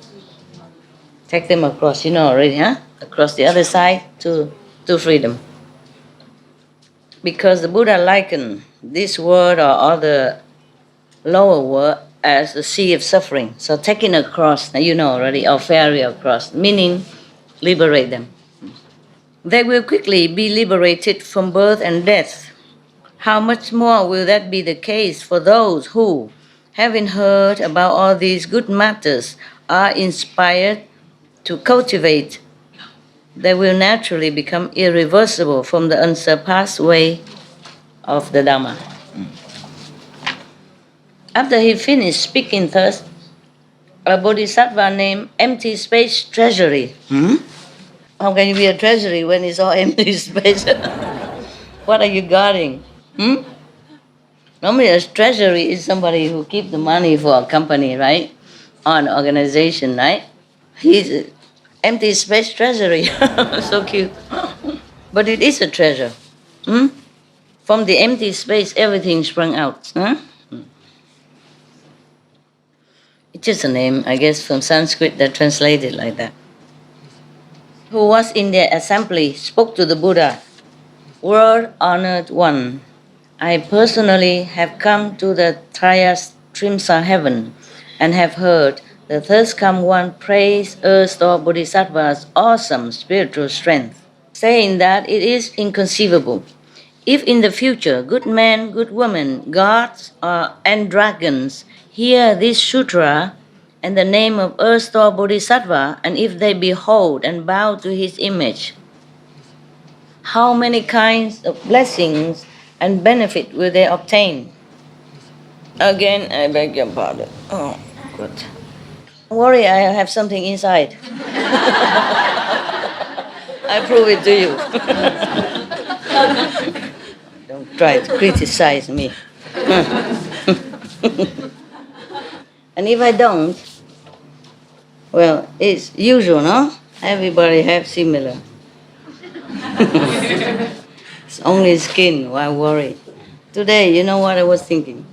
Speaker 1: Take them across, you know already, across the other side to freedom. Because the Buddha likened this world or other lower world as the sea of suffering. So taking across, you know already, or ferry across, meaning liberate them. They will quickly be liberated from birth and death. How much more will that be the case for those who, having heard about all these good matters, are inspired to cultivate? They will naturally become irreversible from the unsurpassed way of the Dhamma. After he finished speaking thus, a bodhisattva named Empty Space Treasury. How can you be a treasury when it's all empty space? What are you guarding? Normally a treasury is somebody who keeps the money for a company, right? Or an organization, right? He's empty space treasury. So cute. But it is a treasure. From the empty space, everything sprung out. It's just a name, I guess, from Sanskrit that translated like that. Who was in their assembly spoke to the Buddha, "World honored one, I personally have come to the Trayastrimsa heaven and have heard the thirst come one praise Earth-store Bodhisattva's awesome spiritual strength, saying that it is inconceivable. If in the future good men, good women, gods and dragons hear this sutra and the name of Earth-store Bodhisattva, and if they behold and bow to his image, how many kinds of blessings and benefit will they obtain?" Again, I beg your pardon. Oh, good. Don't worry, I have something inside. I prove it to you. Don't try to criticize me. And if I don't, well, it's usual, no? Everybody have similar. It's only skin, why worry? Today, you know what I was thinking?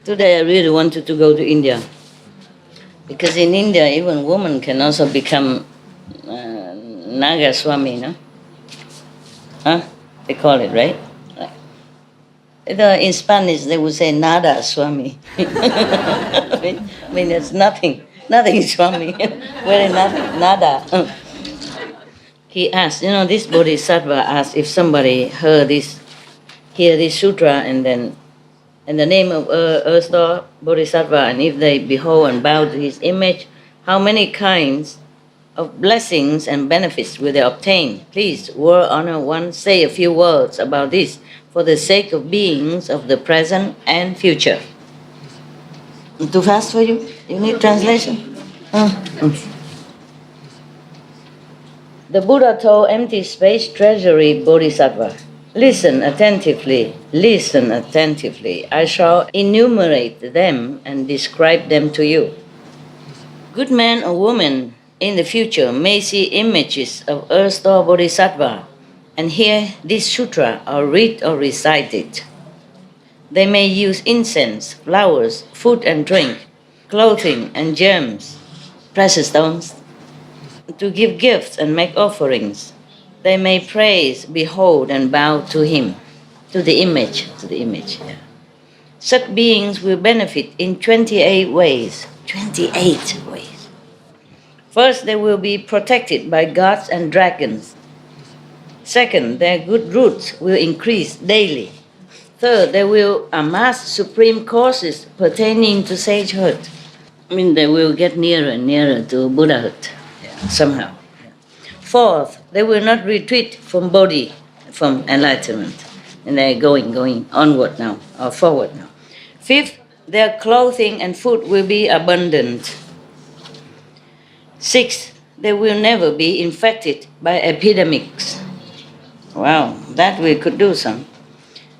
Speaker 1: Today I really wanted to go to India. Because in India, even women can also become Naga Swami, no? They call it, right? In Spanish, they would say Nada Swami. I mean, there's nothing Swami. Very nothing, nada. He asked, this Bodhisattva asked if somebody hear this sutra and then in the name of Earth-store Bodhisattva, and if they behold and bow to his image, how many kinds of blessings and benefits will they obtain? Please, World Honor One, say a few words about this for the sake of beings of the present and future. Too fast for you? You need translation? The Buddha told Empty Space Treasury Bodhisattva, listen attentively. I shall enumerate them and describe them to you. Good men or women in the future may see images of earth or bodhisattva and hear this sutra or read or recite it. They may use incense, flowers, food and drink, clothing and gems, precious stones, to give gifts and make offerings. They may praise, behold, and bow to him, to the image. Yeah. Such beings will benefit in 28 ways. 28 ways. First, they will be protected by gods and dragons. Second, their good roots will increase daily. Third, they will amass supreme courses pertaining to sagehood. I mean, they will get nearer and nearer to Buddhahood, somehow. Fourth, they will not retreat from body, from enlightenment. And they're going onward now, or forward now. Fifth, their clothing and food will be abundant. Sixth, they will never be infected by epidemics. Wow, that we could do some.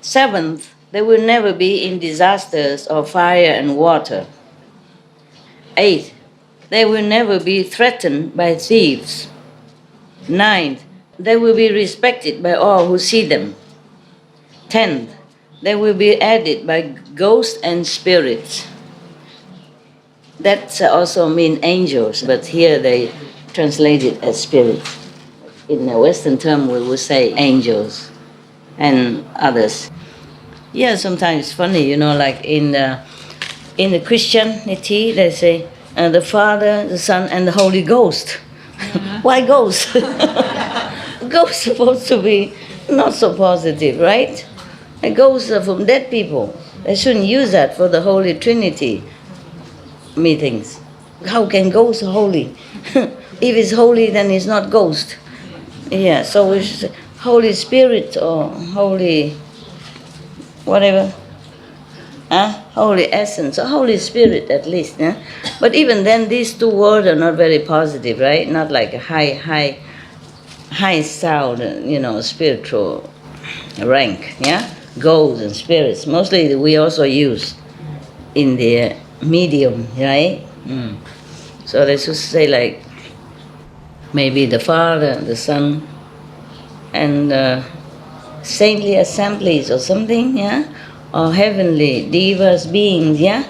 Speaker 1: Seventh, they will never be in disasters of fire and water. Eighth, they will never be threatened by thieves. Ninth, they will be respected by all who see them. 10th, they will be aided by ghosts and spirits. That also means angels, but here they translate it as spirits. In the Western term, we would say angels and others. Yeah, sometimes it's funny, like in the Christianity, they say the Father, the Son, and the Holy Ghost. Why ghost? Ghosts supposed to be not so positive, right? And ghosts are from dead people. They shouldn't use that for the Holy Trinity meetings. How can ghosts be holy? If it's holy, then it's not ghost. Yeah, so it's Holy Spirit or Holy whatever. Holy Essence or Holy Spirit at least. But even then, these two words are not very positive, right? Not like a high sound, spiritual rank, yeah? Ghosts and spirits. Mostly we also use in the medium, right? So they should say like maybe the Father, the Son, and saintly assemblies or something, yeah? Or heavenly divas beings, yeah?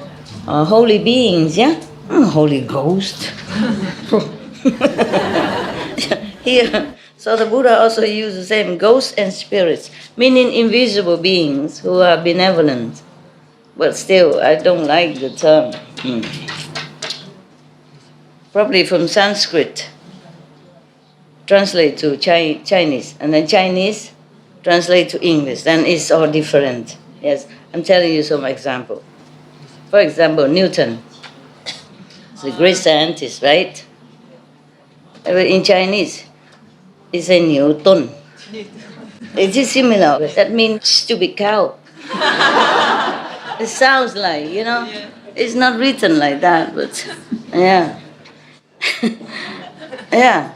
Speaker 1: Or holy beings, yeah? Holy Ghost. Here, so the Buddha also used the same ghosts and spirits, meaning invisible beings who are benevolent. But still, I don't like the term. Probably from Sanskrit, translate to Chinese, and then Chinese translate to English, then it's all different. Yes, I'm telling you some example. For example, Newton. He's a great scientist, right? In Chinese, it's a Newton. It is similar. That means stupid cow. It sounds like, it's not written like that, but yeah. Yeah.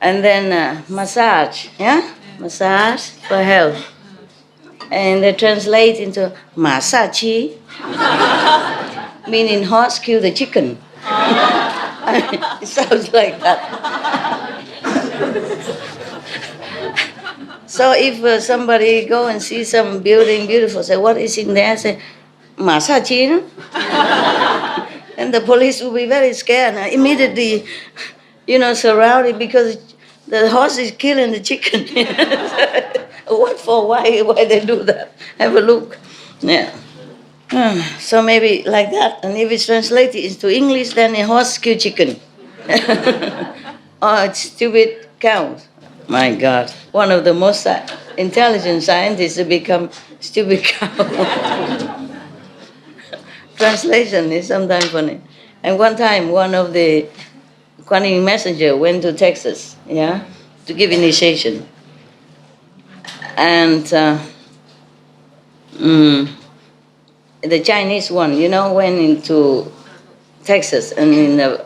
Speaker 1: And then massage, yeah? Massage for health. And they translate into masachi, meaning horse kill the chicken. It sounds like that. So if somebody go and see some building beautiful, say, what is in there? Say, masachi. And the police will be very scared and immediately, surrounded because the horse is killing the chicken. What for? Why they do that? Have a look. Yeah. So maybe like that. And if it's translated into English, then a horse kill chicken. Or it's stupid cows. My God. One of the most intelligent scientists to become stupid cow. Translation is sometimes funny. And one time, one of the Kuan Yin messenger went to Texas, yeah, to give initiation. And the Chinese one, went into Texas and in the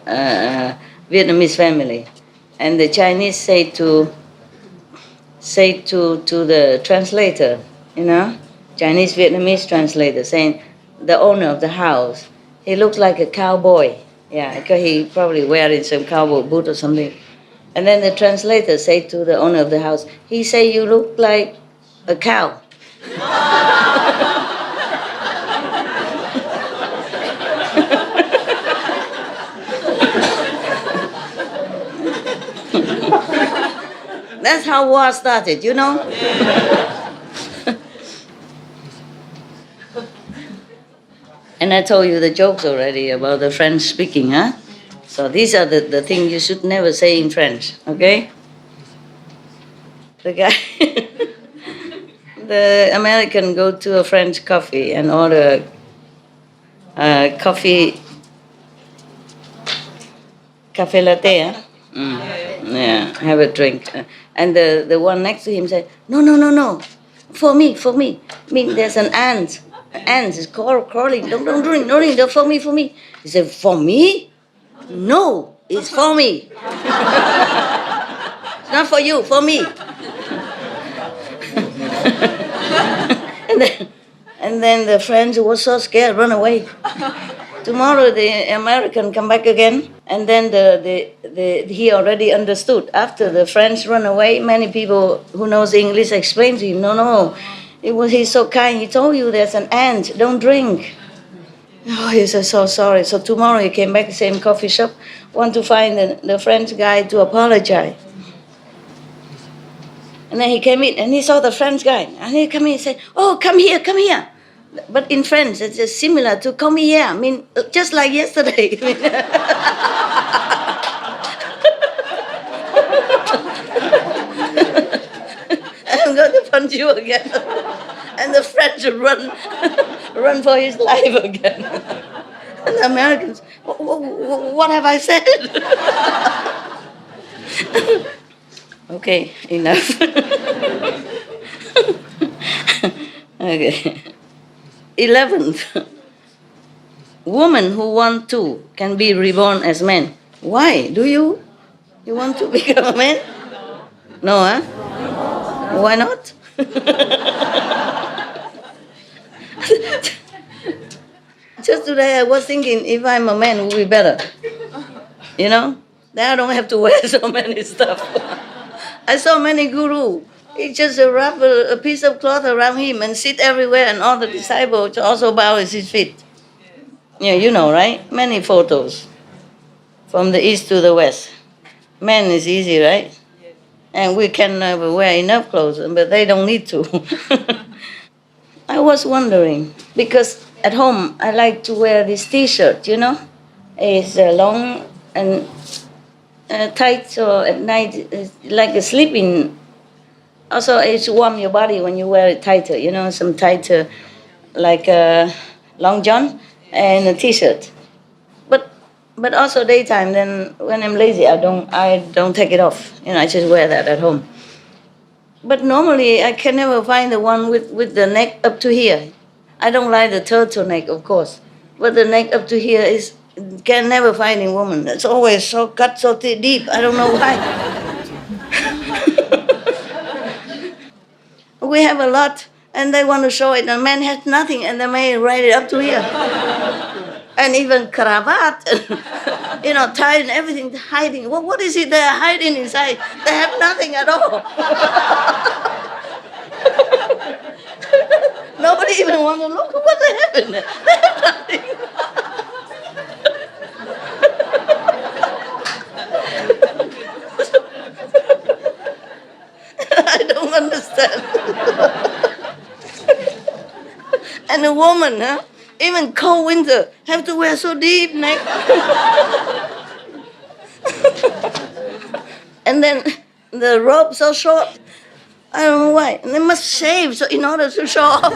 Speaker 1: Vietnamese family. And the Chinese say to the translator, Chinese Vietnamese translator, saying, the owner of the house, he looks like a cowboy, Yeah, because he probably wearing some cowboy boot or something. And then the translator said to the owner of the house, he said, you look like a cow. That's how war started, you know? And I told you the jokes already about the French speaking, huh? So these are the things you should never say in French, okay? The guy, the American go to a French coffee and order coffee, cafe latte, huh? Yeah, have a drink. And the one next to him said, no, for me. I mean, there's an ant. An ant is crawling. Don't drink, for me. He said, for me? No, it's for me. It's not for you, for me. and then the French was so scared, run away. Tomorrow the American come back again, and then he already understood. After the French run away, many people who knows English explained to him, no, he's so kind. He told you there's an ant, don't drink. Oh, he said, so sorry. So tomorrow he came back, same coffee shop, want to find the French guy to apologize. And then he came in and he saw the French guy. And he came in and said, oh, come here. But in French, it's just similar to come here. I mean, just like yesterday. I'm going to punch you again. And the French run for his life again. And the Americans, what have I said? Okay, enough. Okay. 11th. Women who want to can be reborn as men. Why? Do you? You want to become a man? No, huh? Why not? Just today I was thinking if I'm a man, it would be better. You know? Then I don't have to wear so many stuff. I saw many gurus. He just wrap a piece of cloth around him and sit everywhere, and all the disciples also bow at his feet. Yeah, you know, right? Many photos from the east to the west. Men is easy, right? And we can never wear enough clothes, but they don't need to. I was wondering, because at home I like to wear this T-shirt, you know? It's long and tight, so at night it's like a sleeping. Also, it's warm your body when you wear it tighter, you know, some tighter, like a long john and a T-shirt. But also daytime, then when I'm lazy, I don't take it off. You know, I just wear that at home. But normally, I can never find the one with the neck up to here. I don't like the turtleneck, of course. But the neck up to here can never find in woman. It's always so cut so deep. I don't know why. We have a lot, and they want to show it. The man has nothing, and the man write it up to here. And even cravat, you know, tied and everything, hiding. What is it they're hiding inside? They have nothing at all. Nobody even wants to look at what they have in there. They have nothing. I don't understand. And a woman, huh? Even cold winter, have to wear so deep neck. And then the robe so short. I don't know why. And they must shave so in order to show off.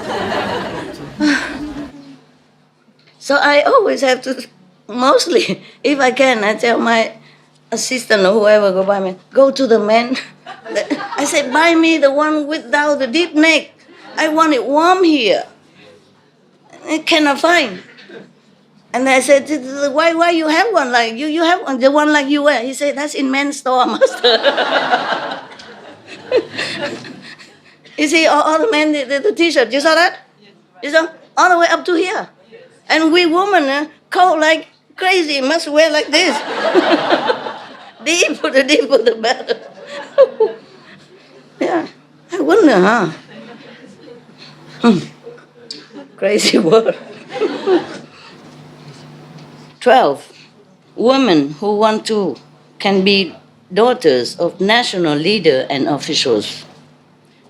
Speaker 1: So I always have to, mostly, if I can, I tell my assistant or whoever go buy me, go to the man. I say, buy me the one without the deep neck. I want it warm here. I cannot find. And I said, why you have one like you have one, the one like you wear? He said, that's in men's store, master. You see, all the men, the T-shirt, you saw that? You saw? All the way up to here. And we women, cold like crazy, must wear like this. Deeper, the deeper, the better. Yeah, I wonder, huh? Crazy word. 12. Women who want to can be daughters of national leader and officials.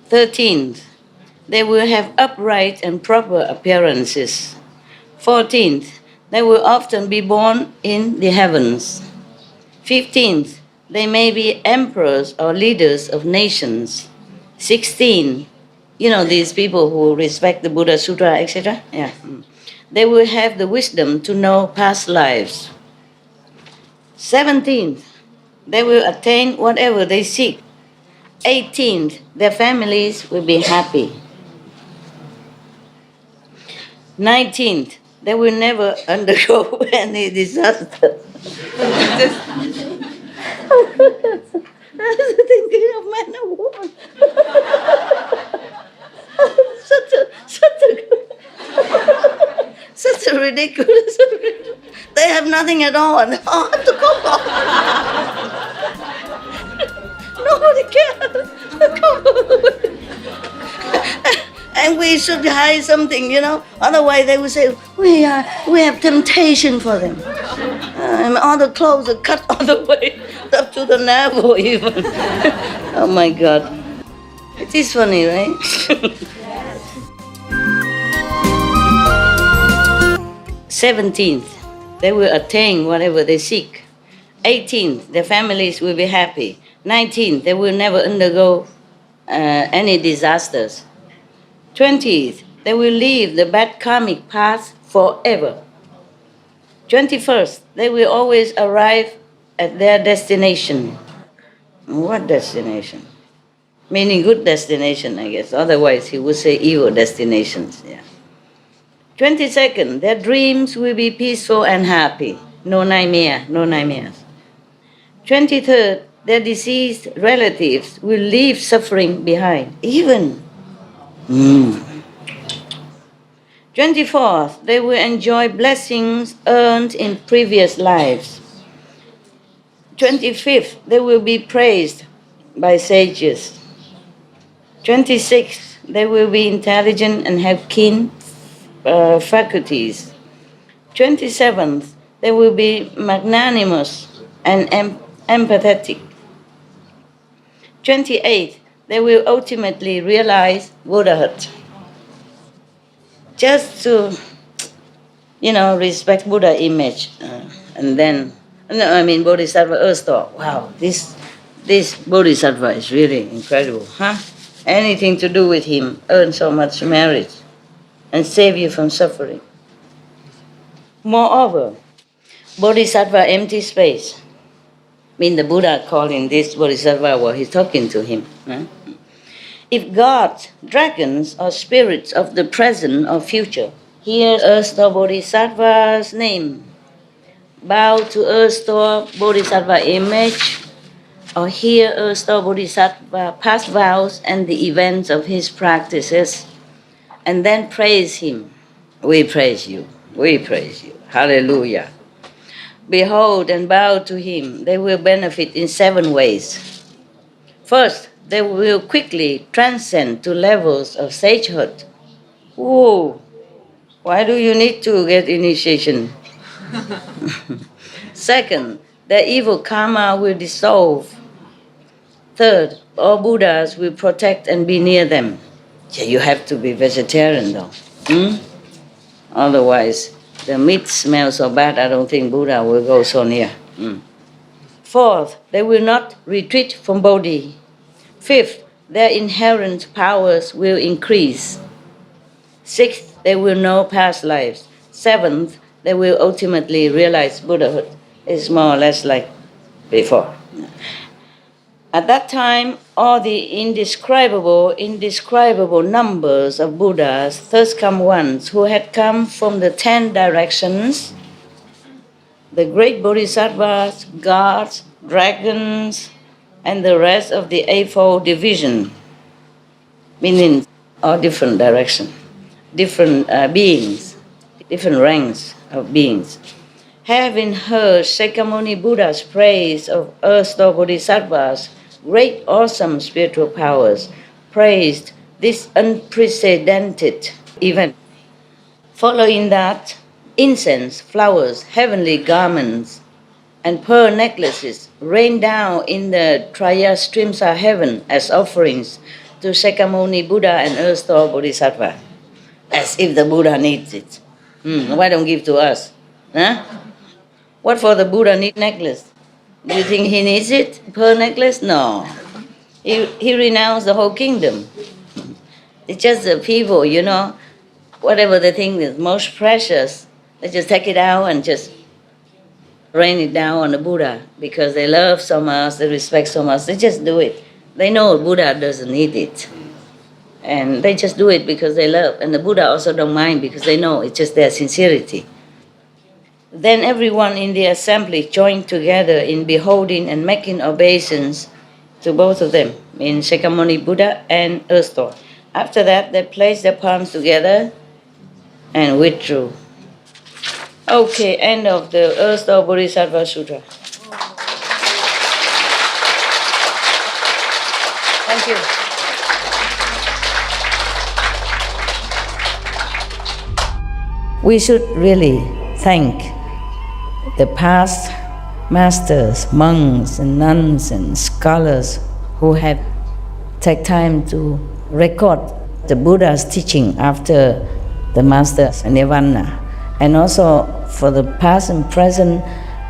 Speaker 1: 13. They will have upright and proper appearances. 14. They will often be born in the heavens. 15. They may be emperors or leaders of nations. 16. You know, these people who respect the Buddha Sutra, etc. Yeah. They will have the wisdom to know past lives. 17. They will attain whatever they seek. 18. Their families will be happy. 19. They will never undergo any disaster. I was thinking of man and woman. such a ridiculous. They have nothing at all, and all have to come on. Nobody cares. Come on. And we should hide something, you know. Otherwise, they will say we have temptation for them. And all the clothes are cut all the way up to the navel, even. Oh my God! It is funny, right? 17th, they will attain whatever they seek. 18th, their families will be happy. 19th, they will never undergo any disasters. 20th, they will leave the bad karmic path forever. 21st, they will always arrive at their destination. What destination? Meaning good destination, I guess. Otherwise, he would say evil destinations. Yeah. 22nd, their dreams will be peaceful and happy. No nightmare, no nightmares. 23rd, their deceased relatives will leave suffering behind. Even. 24th, they will enjoy blessings earned in previous lives. 25th, they will be praised by sages. 26th, they will be intelligent and have keen faculties. 27th, they will be magnanimous and empathetic. 28th, they will ultimately realize Buddhahood. Just to, respect Buddha image. And then, Bodhisattva earth thought, wow, this Bodhisattva is really incredible, huh? Anything to do with him, earn so much merit and save you from suffering. Moreover, Bodhisattva empty space. The Buddha calling this Bodhisattva while he's talking to him. Huh? If gods, dragons, or spirits of the present or future hear Earth-store Bodhisattva's name, bow to Earth-store Bodhisattva image, or hear Earth-store Bodhisattva past vows and the events of his practices, and then praise him, we praise you, hallelujah. Behold and bow to him, they will benefit in 7 ways. First, they will quickly transcend to levels of sagehood. Whoa! Why do you need to get initiation? Second, their evil karma will dissolve. Third, all Buddhas will protect and be near them. Yeah, you have to be vegetarian though. Otherwise, the meat smells so bad, I don't think Buddha will go so near. Fourth, they will not retreat from Bodhi. Fifth, their inherent powers will increase. Sixth, they will know past lives. Seventh, they will ultimately realize Buddhahood. It's more or less like before. At that time, all the indescribable numbers of Buddhas, thus come ones who had come from the 10 directions, the great Bodhisattvas, gods, dragons, and the rest of the Eightfold Division, meaning all different directions, different beings, different ranks of beings, having heard Shakyamuni Buddha's praise of earth-store bodhisattvas, great awesome spiritual powers, praised this unprecedented event. Following that, incense, flowers, heavenly garments, and pearl necklaces rained down in the Trayastrimsa heaven as offerings to Shakyamuni Buddha and earth-store bodhisattva, as if the Buddha needs it. Why don't give to us? Huh? What for the Buddha need necklace? Do you think he needs it? Pearl necklace? No. He renounced the whole kingdom. It's just the people, whatever they think is most precious, they just take it out and just rain it down on the Buddha because they love so much, they respect so much. They just do it. They know Buddha doesn't need it. And they just do it because they love. And the Buddha also don't mind because they know it's just their sincerity. Then everyone in the assembly joined together in beholding and making obeisance to both of them, in Shakyamuni Buddha and earth-store. After that, they placed their palms together and withdrew. Okay, end of the earth-store Bodhisattva Sutra. Thank you. We should really thank the past masters, monks and nuns and scholars who have taken time to record the Buddha's teaching after the master's nirvana, and also for the past and present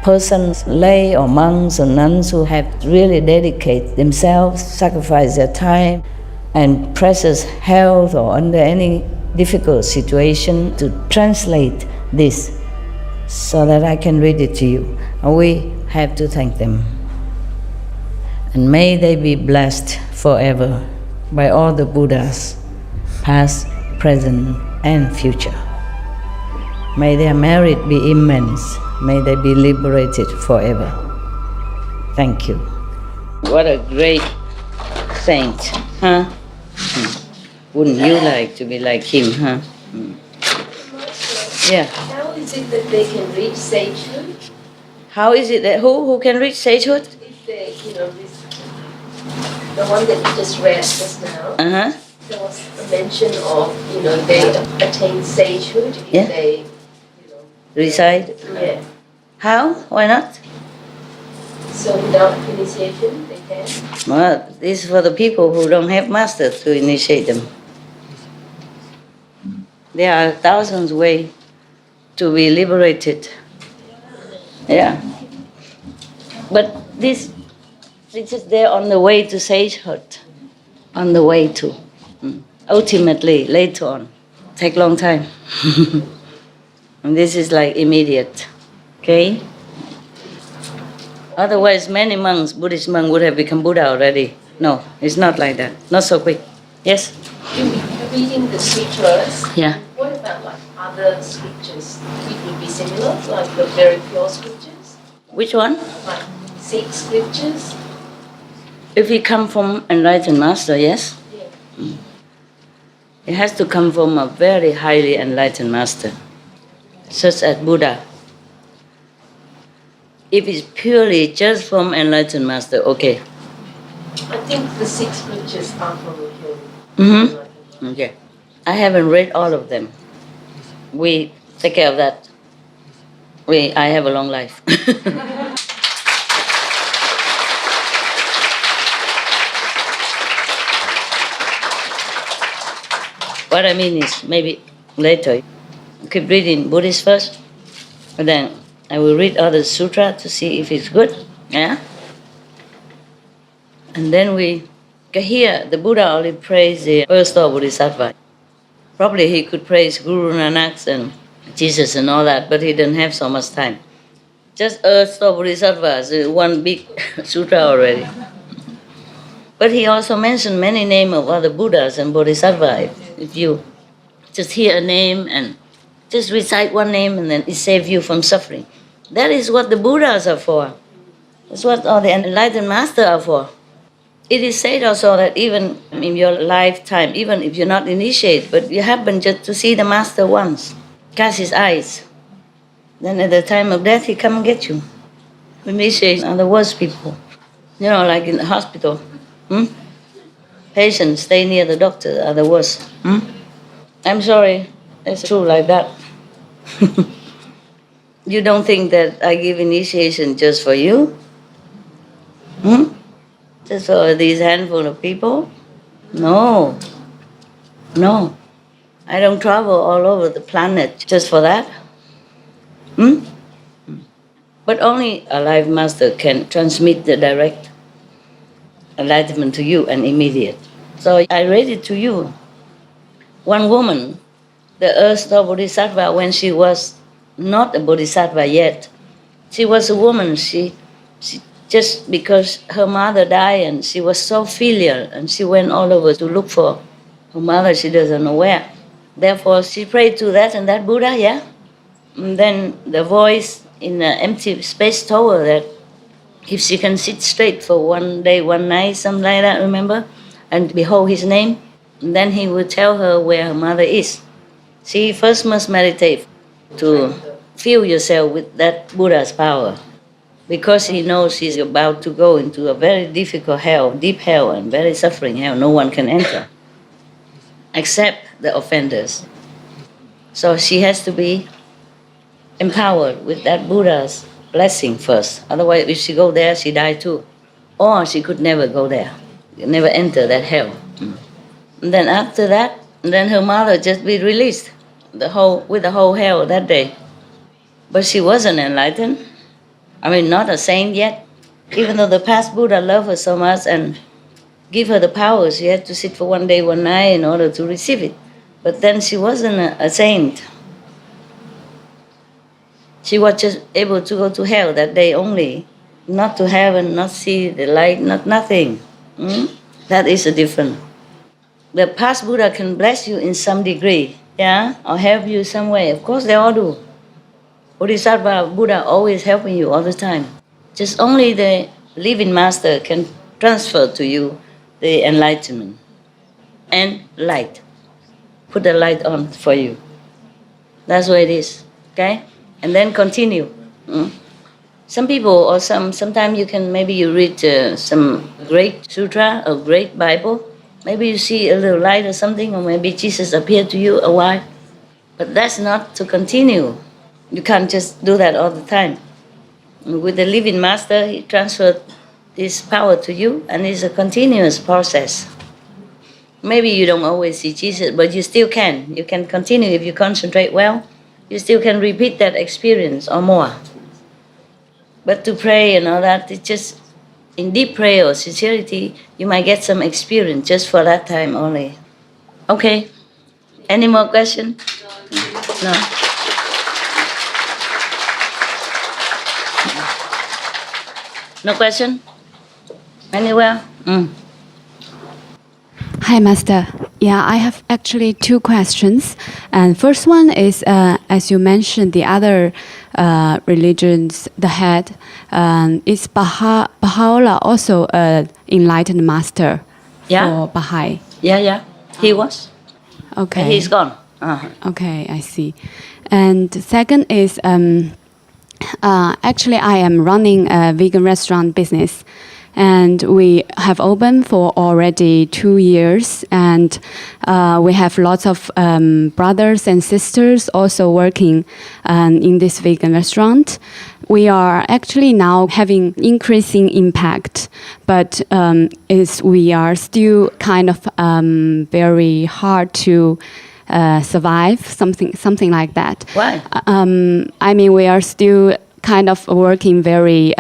Speaker 1: persons, lay or monks or nuns who have really dedicated themselves, sacrificed their time and precious health or under any difficult situation to translate this so that I can read it to you. And we have to thank them. And may they be blessed forever by all the Buddhas, past, present, and future. May their merit be immense. May they be liberated forever. Thank you. What a great saint, huh? Wouldn't you like to be like him, huh? Yeah.
Speaker 13: How is it that they can reach sagehood?
Speaker 1: How is it that who can reach sagehood?
Speaker 13: If they, the one that you just read just now, there was a mention of, they attain sagehood if they,
Speaker 1: recite?
Speaker 13: Yeah.
Speaker 1: How? Why not?
Speaker 13: So without initiation, they can?
Speaker 1: Well, this is for the people who don't have masters to initiate them. There are thousands of ways to be liberated. Yeah. But this is just there on the way to sagehood, on the way to. Ultimately, later on. Take long time. And this is like immediate. Okay? Otherwise, many monks, Buddhist monks, would have become Buddha already. No, it's not like that. Not so quick. Yes?
Speaker 13: Reading the sutras,
Speaker 1: Yeah.
Speaker 13: what about like other scriptures? It would be similar, like the very pure scriptures?
Speaker 1: Which one?
Speaker 13: Like Sikh scriptures?
Speaker 1: If you come from enlightened master, yes?
Speaker 13: Yeah.
Speaker 1: It has to come from a very highly enlightened master, such as Buddha. If it's purely just from enlightened master, okay.
Speaker 13: I think the Sikh scriptures are from the pure.
Speaker 1: Okay. I haven't read all of them. We take care of that. I have a long life. What I mean is, maybe later, keep reading Buddhist first, and then I will read other sutra to see if it's good, yeah? And then we can hear the Buddha only praise the earth-store bodhisattva. Probably he could praise Guru Nanak and Jesus and all that, but he didn't have so much time. Just earth-store bodhisattva is one big sutra already. But he also mentioned many names of other Buddhas and bodhisattvas. If you just hear a name and just recite one name and then it saves you from suffering. That is what the Buddhas are for. That's what all the enlightened masters are for. It is said also that even in your lifetime, even if you're not initiated, but you happen just to see the master once, catch his eyes, Then at the time of death, he come and get you. Initiation are the worst people. You know, like in the hospital. Patients stay near the doctor are the worst. I'm sorry, it's true like that. You don't think that I give initiation just for you? Just for these handful of people? No. No. I don't travel all over the planet just for that. But only a life master can transmit the direct enlightenment to you and immediate. So I read it to you. One woman, the Earth Bodhisattva, when she was not a Bodhisattva yet, she was a woman. She just because her mother died and she was so filial and she went all over to look for her mother, she doesn't know where. Therefore, she prayed to that and that Buddha, yeah? And then the voice in the empty space told her that if she can sit straight for one day, one night, something like that, remember? And behold his name, and then he would tell her where her mother is. She first must meditate to fill yourself with that Buddha's power, because he knows she's about to go into a very difficult hell, deep hell, and very suffering hell. No one can enter, except the offenders. So she has to be empowered with that Buddha's blessing first. Otherwise, if she go there, she die too. Or she could never go there, never enter that hell. And then after that, then her mother just be released with the whole hell that day. But she wasn't enlightened. I mean, not a saint yet. Even though the past Buddha loved her so much and give her the power, she had to sit for one day, one night in order to receive it. But then she wasn't a saint. She was just able to go to hell that day only, not to heaven, not see the light, not nothing. That is a difference. The past Buddha can bless you in some degree, yeah, or help you some way. Of course, they all do. Bodhisattva Buddha always helping you all the time. Just only the living master can transfer to you the enlightenment and light. Put the light on for you. That's what it is, okay? And then continue. Some people or sometimes you can, maybe you read some great sutra or great Bible. Maybe you see a little light or something, or maybe Jesus appeared to you a while. But that's not to continue. You can't just do that all the time. With the living master, he transferred this power to you, and it's a continuous process. Maybe you don't always see Jesus, but you still can. You can continue if you concentrate well. You still can repeat that experience or more. But to pray and all that, it's just in deep prayer or sincerity, you might get some experience just for that time only. Okay. Any more questions? No. No question? Anywhere?
Speaker 14: Hi, Master. Yeah, I have actually two questions. And first one is, as you mentioned, the other religions, the head, is Baha'u'llah also an enlightened master for Baha'i?
Speaker 1: Yeah. He was.
Speaker 14: Okay.
Speaker 1: And he's gone.
Speaker 14: Okay, I see. And the second is, actually, I am running a vegan restaurant business. And we have opened for already 2 years, and we have lots of brothers and sisters also working in this vegan restaurant. We are actually now having increasing impact, but we are still kind of very hard to survive, something like that.
Speaker 1: Why?
Speaker 14: I mean, we are still kind of working very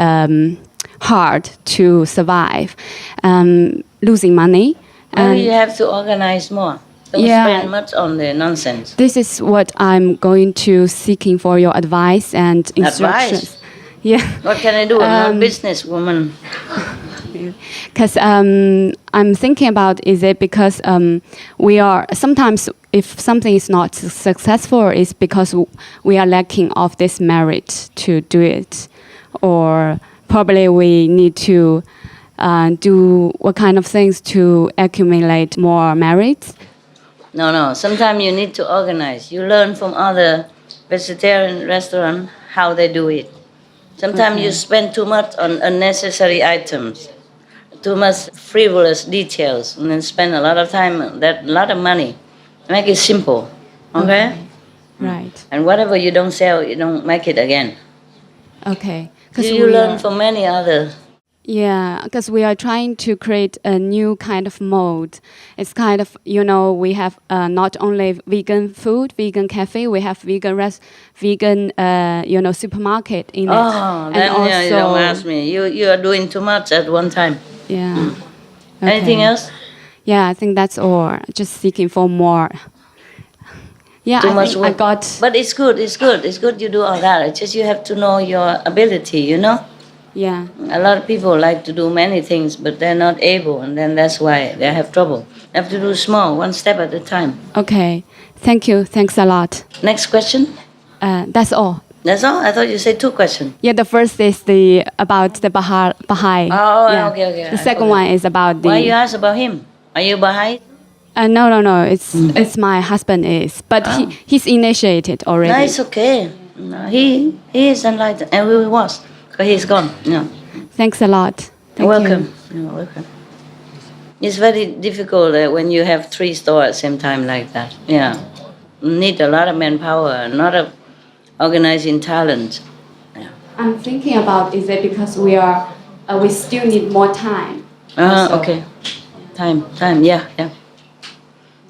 Speaker 14: hard to survive, losing money.
Speaker 1: Maybe you have to organize more. Don't spend much on the nonsense.
Speaker 14: This is what I'm going to seeking for your advice and instructions.
Speaker 1: Advice?
Speaker 14: Yeah.
Speaker 1: What can I do? I'm not a businesswoman.
Speaker 14: Because I'm thinking about, is it because we are sometimes, if something is not successful, it's because we are lacking of this merit to do it, or probably we need to do what kind of things to accumulate more merits?
Speaker 1: No. Sometimes you need to organize. You learn from other vegetarian restaurants how they do it. Sometimes you spend too much on unnecessary items, too much frivolous details, and then spend a lot of time, a lot of money. Make it simple, okay?
Speaker 14: Right.
Speaker 1: And whatever you don't sell, you don't make it again.
Speaker 14: Okay.
Speaker 1: You learn from many other.
Speaker 14: Yeah, because we are trying to create a new kind of mode. It's kind of, we have not only vegan food, vegan cafe, we have vegan, supermarket in it.
Speaker 1: Oh, then you don't ask me. You are doing too much at one time.
Speaker 14: Yeah.
Speaker 1: Anything else?
Speaker 14: Yeah, I think that's all. Just seeking for more. Yeah,
Speaker 1: Too
Speaker 14: I
Speaker 1: much
Speaker 14: think
Speaker 1: work.
Speaker 14: I got.
Speaker 1: But it's good. It's good you do all that. It's just you have to know your ability,
Speaker 14: Yeah.
Speaker 1: A lot of people like to do many things, but they're not able, and then that's why they have trouble. They have to do small, one step at a time.
Speaker 14: Okay. Thank you. Thanks a lot.
Speaker 1: Next question?
Speaker 14: That's all.
Speaker 1: That's all? I thought you said 2 questions.
Speaker 14: Yeah, the first is about the Baha'i.
Speaker 1: Oh,
Speaker 14: yeah.
Speaker 1: okay.
Speaker 14: The second one is about the.
Speaker 1: Why you ask about him? Are you Baha'i?
Speaker 14: No. It's my husband is, but he's initiated already.
Speaker 1: No, it's okay. No, he is enlightened, and we was, but he's gone. No.
Speaker 14: Thanks a lot.
Speaker 1: You're welcome. You're welcome. It's very difficult when you have 3 stores at the same time like that. Yeah, you need a lot of manpower, a lot of organizing talent. Yeah.
Speaker 14: I'm thinking about, is it because we still need more time?
Speaker 1: Okay. Time. Yeah.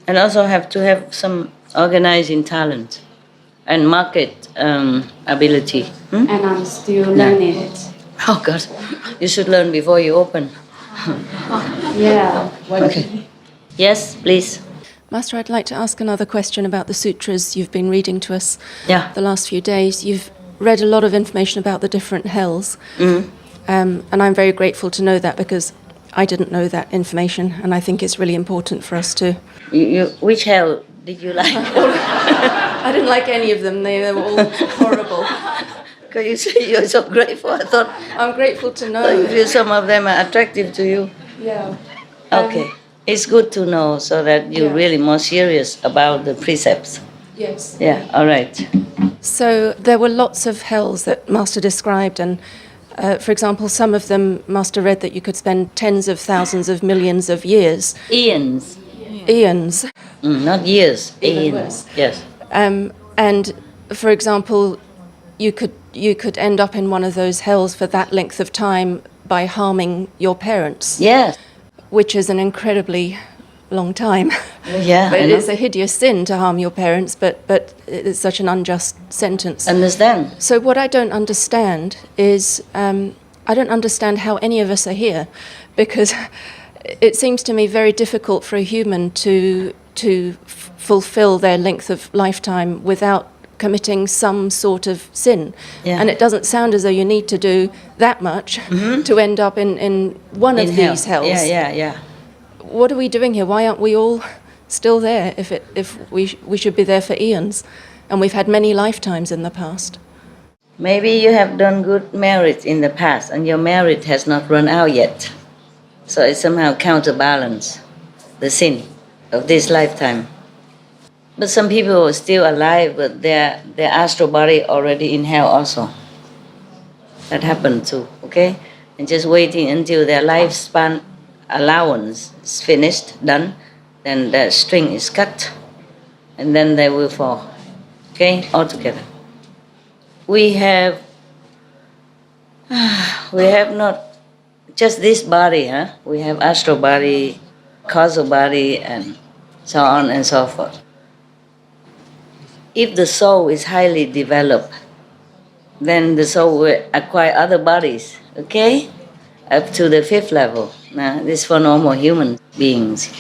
Speaker 1: And also have to have some organizing talent and market ability.
Speaker 14: And I'm still learning it.
Speaker 1: Oh God, you should learn before you open.
Speaker 14: Yeah.
Speaker 1: Okay. Yes, please.
Speaker 15: Master, I'd like to ask another question about the sutras you've been reading to us the last few days. You've read a lot of information about the different hells, and I'm very grateful to know that because I didn't know that information, and I think it's really important for us to...
Speaker 1: Which hell did you like?
Speaker 15: I didn't like any of them. They were all horrible.
Speaker 1: Because you say you're so grateful, I thought...
Speaker 15: I'm grateful to know.
Speaker 1: You feel some of them are attractive to you.
Speaker 15: Yeah.
Speaker 1: Okay. It's good to know so that you're really more serious about the precepts.
Speaker 15: Yes.
Speaker 1: Yeah, all right.
Speaker 15: So there were lots of hells that Master described, and for example, some of them Master read that you could spend tens of thousands of millions of years.
Speaker 1: Eons.
Speaker 15: Not
Speaker 1: years.
Speaker 15: Eons.
Speaker 1: Yes.
Speaker 15: And for example, you could end up in one of those hells for that length of time by harming your parents.
Speaker 1: Yes.
Speaker 15: Which is an incredibly long time.
Speaker 1: Yeah.
Speaker 15: But it is a hideous sin to harm your parents, but it's such an unjust sentence.
Speaker 1: Understand.
Speaker 15: So what I don't understand is, I don't understand how any of us are here, because it seems to me very difficult for a human to fulfill their length of lifetime without committing some sort of sin.
Speaker 1: Yeah.
Speaker 15: And it doesn't sound as though you need to do that much to end up in one of these hells.
Speaker 1: Yeah.
Speaker 15: What are we doing here? Why aren't we all still there if we should be there for eons? And we've had many lifetimes in the past.
Speaker 1: Maybe you have done good merit in the past and your merit has not run out yet. So it somehow counterbalance the sin of this lifetime. But some people are still alive, but their astral body already in hell also. That happened too, okay? And just waiting until their lifespan allowance is finished, done, then the string is cut, and then they will fall, okay? All together. We have not just this body, huh? We have astral body, causal body, and so on and so forth. If the soul is highly developed, then the soul will acquire other bodies, okay? Up to the 5th level. Now, this is for normal human beings.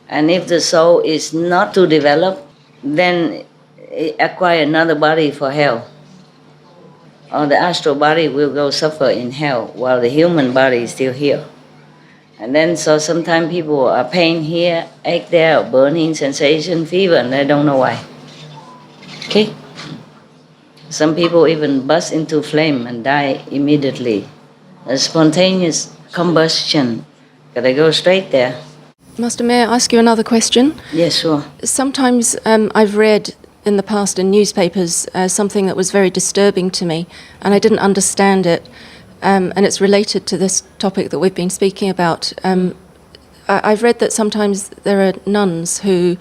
Speaker 1: And if the soul is not too developed, then it acquire another body for hell. Or the astral body will go suffer in hell while the human body is still here. And then so sometimes people are pain here, ache there, or burning sensation, fever, and they don't know why. Okay? Some people even burst into flame and die immediately. A spontaneous combustion. They go straight there.
Speaker 15: Master, may I ask you another question?
Speaker 1: Yes, sure.
Speaker 15: Sometimes I've read in the past in newspapers as something that was very disturbing to me, and I didn't understand it. And it's related to this topic that we've been speaking about. I've read that sometimes there are nuns who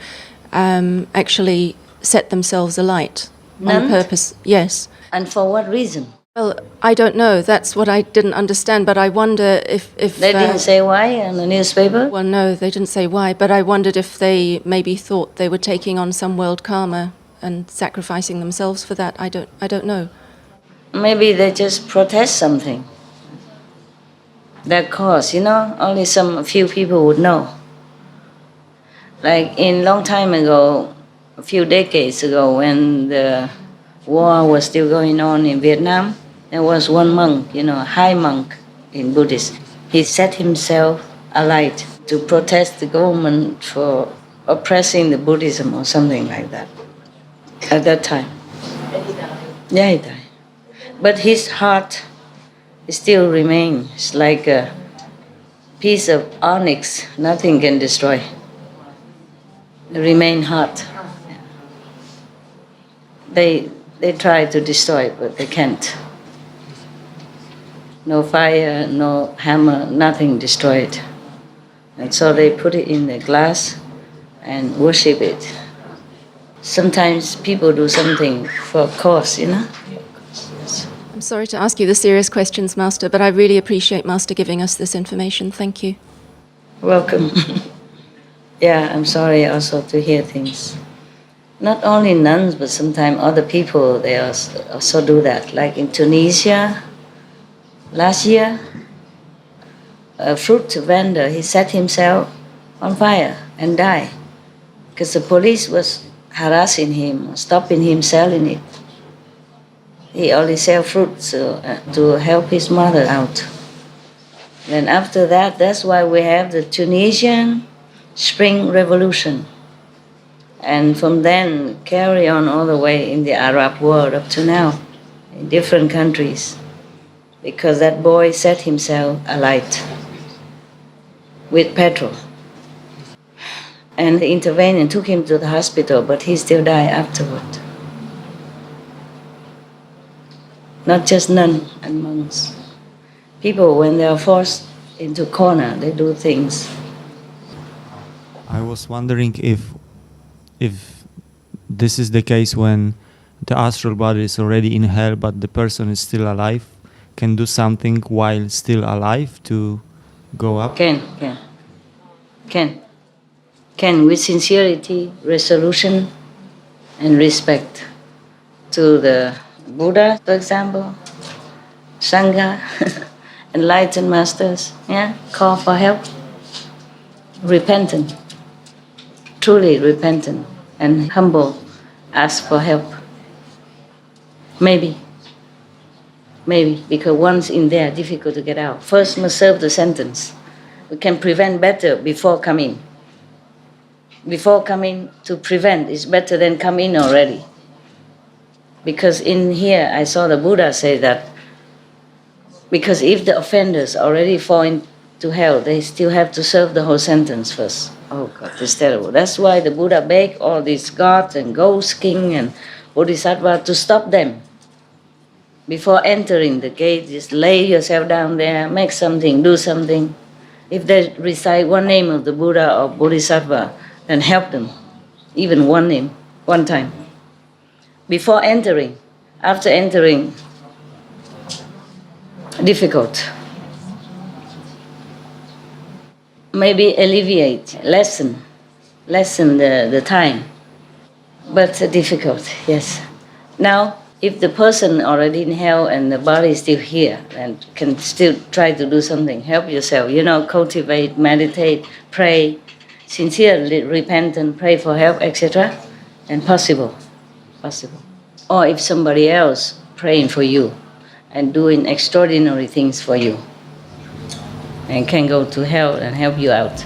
Speaker 15: actually set themselves alight on purpose. Yes.
Speaker 1: And for what reason?
Speaker 15: Well, I don't know. That's what I didn't understand. But I wonder if
Speaker 1: they didn't say why in the newspaper?
Speaker 15: Well, no, they didn't say why. But I wondered if they maybe thought they were taking on some world karma and sacrificing themselves for that. I don't know.
Speaker 1: Maybe they just protest something. That cause, only a few people would know. Like in long time ago, a few decades ago, when the war was still going on in Vietnam, there was one monk, a high monk in Buddhism. He set himself alight to protest the government for oppressing the Buddhism or something like that at that time.
Speaker 13: And he died.
Speaker 1: Yeah, he died. But his heart still remains like a piece of onyx, nothing can destroy. It remains hard. They try to destroy it, but they can't. No fire, no hammer, nothing destroyed. And so they put it in the glass and worship it. Sometimes people do something for a cause, Yes.
Speaker 15: I'm sorry to ask you the serious questions, Master, but I really appreciate Master giving us this information. Thank you.
Speaker 1: Welcome. Yeah, I'm sorry also to hear things. Not only nuns, but sometimes other people, they also do that. Like in Tunisia, last year, a fruit vendor, he set himself on fire and died because the police was harassing him, stopping him selling it. He only sell fruits to help his mother out. Then after that, that's why we have the Tunisian Spring Revolution. And from then, carry on all the way in the Arab world up to now, in different countries. Because that boy set himself alight with petrol. And they intervened and took him to the hospital, but he still died afterward. Not just nuns and monks. People, when they are forced into corner, they do things.
Speaker 16: I was wondering if this is the case when the astral body is already in hell, but the person is still alive, can do something while still alive to go up?
Speaker 1: Can, with sincerity, resolution, and respect to the Buddha, for example, Sangha, enlightened masters, call for help, repentant, truly repentant, and humble, ask for help. Maybe, because once in there, difficult to get out. First must serve the sentence. We can prevent better before coming. Before coming, to prevent is better than come in already. Because in here, I saw the Buddha say that, because if the offenders already fall into hell, they still have to serve the whole sentence first. Oh God, it's terrible. That's why the Buddha begged all these gods and ghost king and bodhisattva to stop them. Before entering the gate, just lay yourself down there, make something, do something. If they recite one name of the Buddha or bodhisattva, then help them. Even one name, one time. Before entering, after entering, difficult. Maybe alleviate, lessen the time. But difficult, yes. Now, if the person already in hell and the body is still here and can still try to do something, help yourself, cultivate, meditate, pray, sincerely repentant, pray for help, etc., and possible. Or if somebody else praying for you and doing extraordinary things for you and can go to hell and help you out.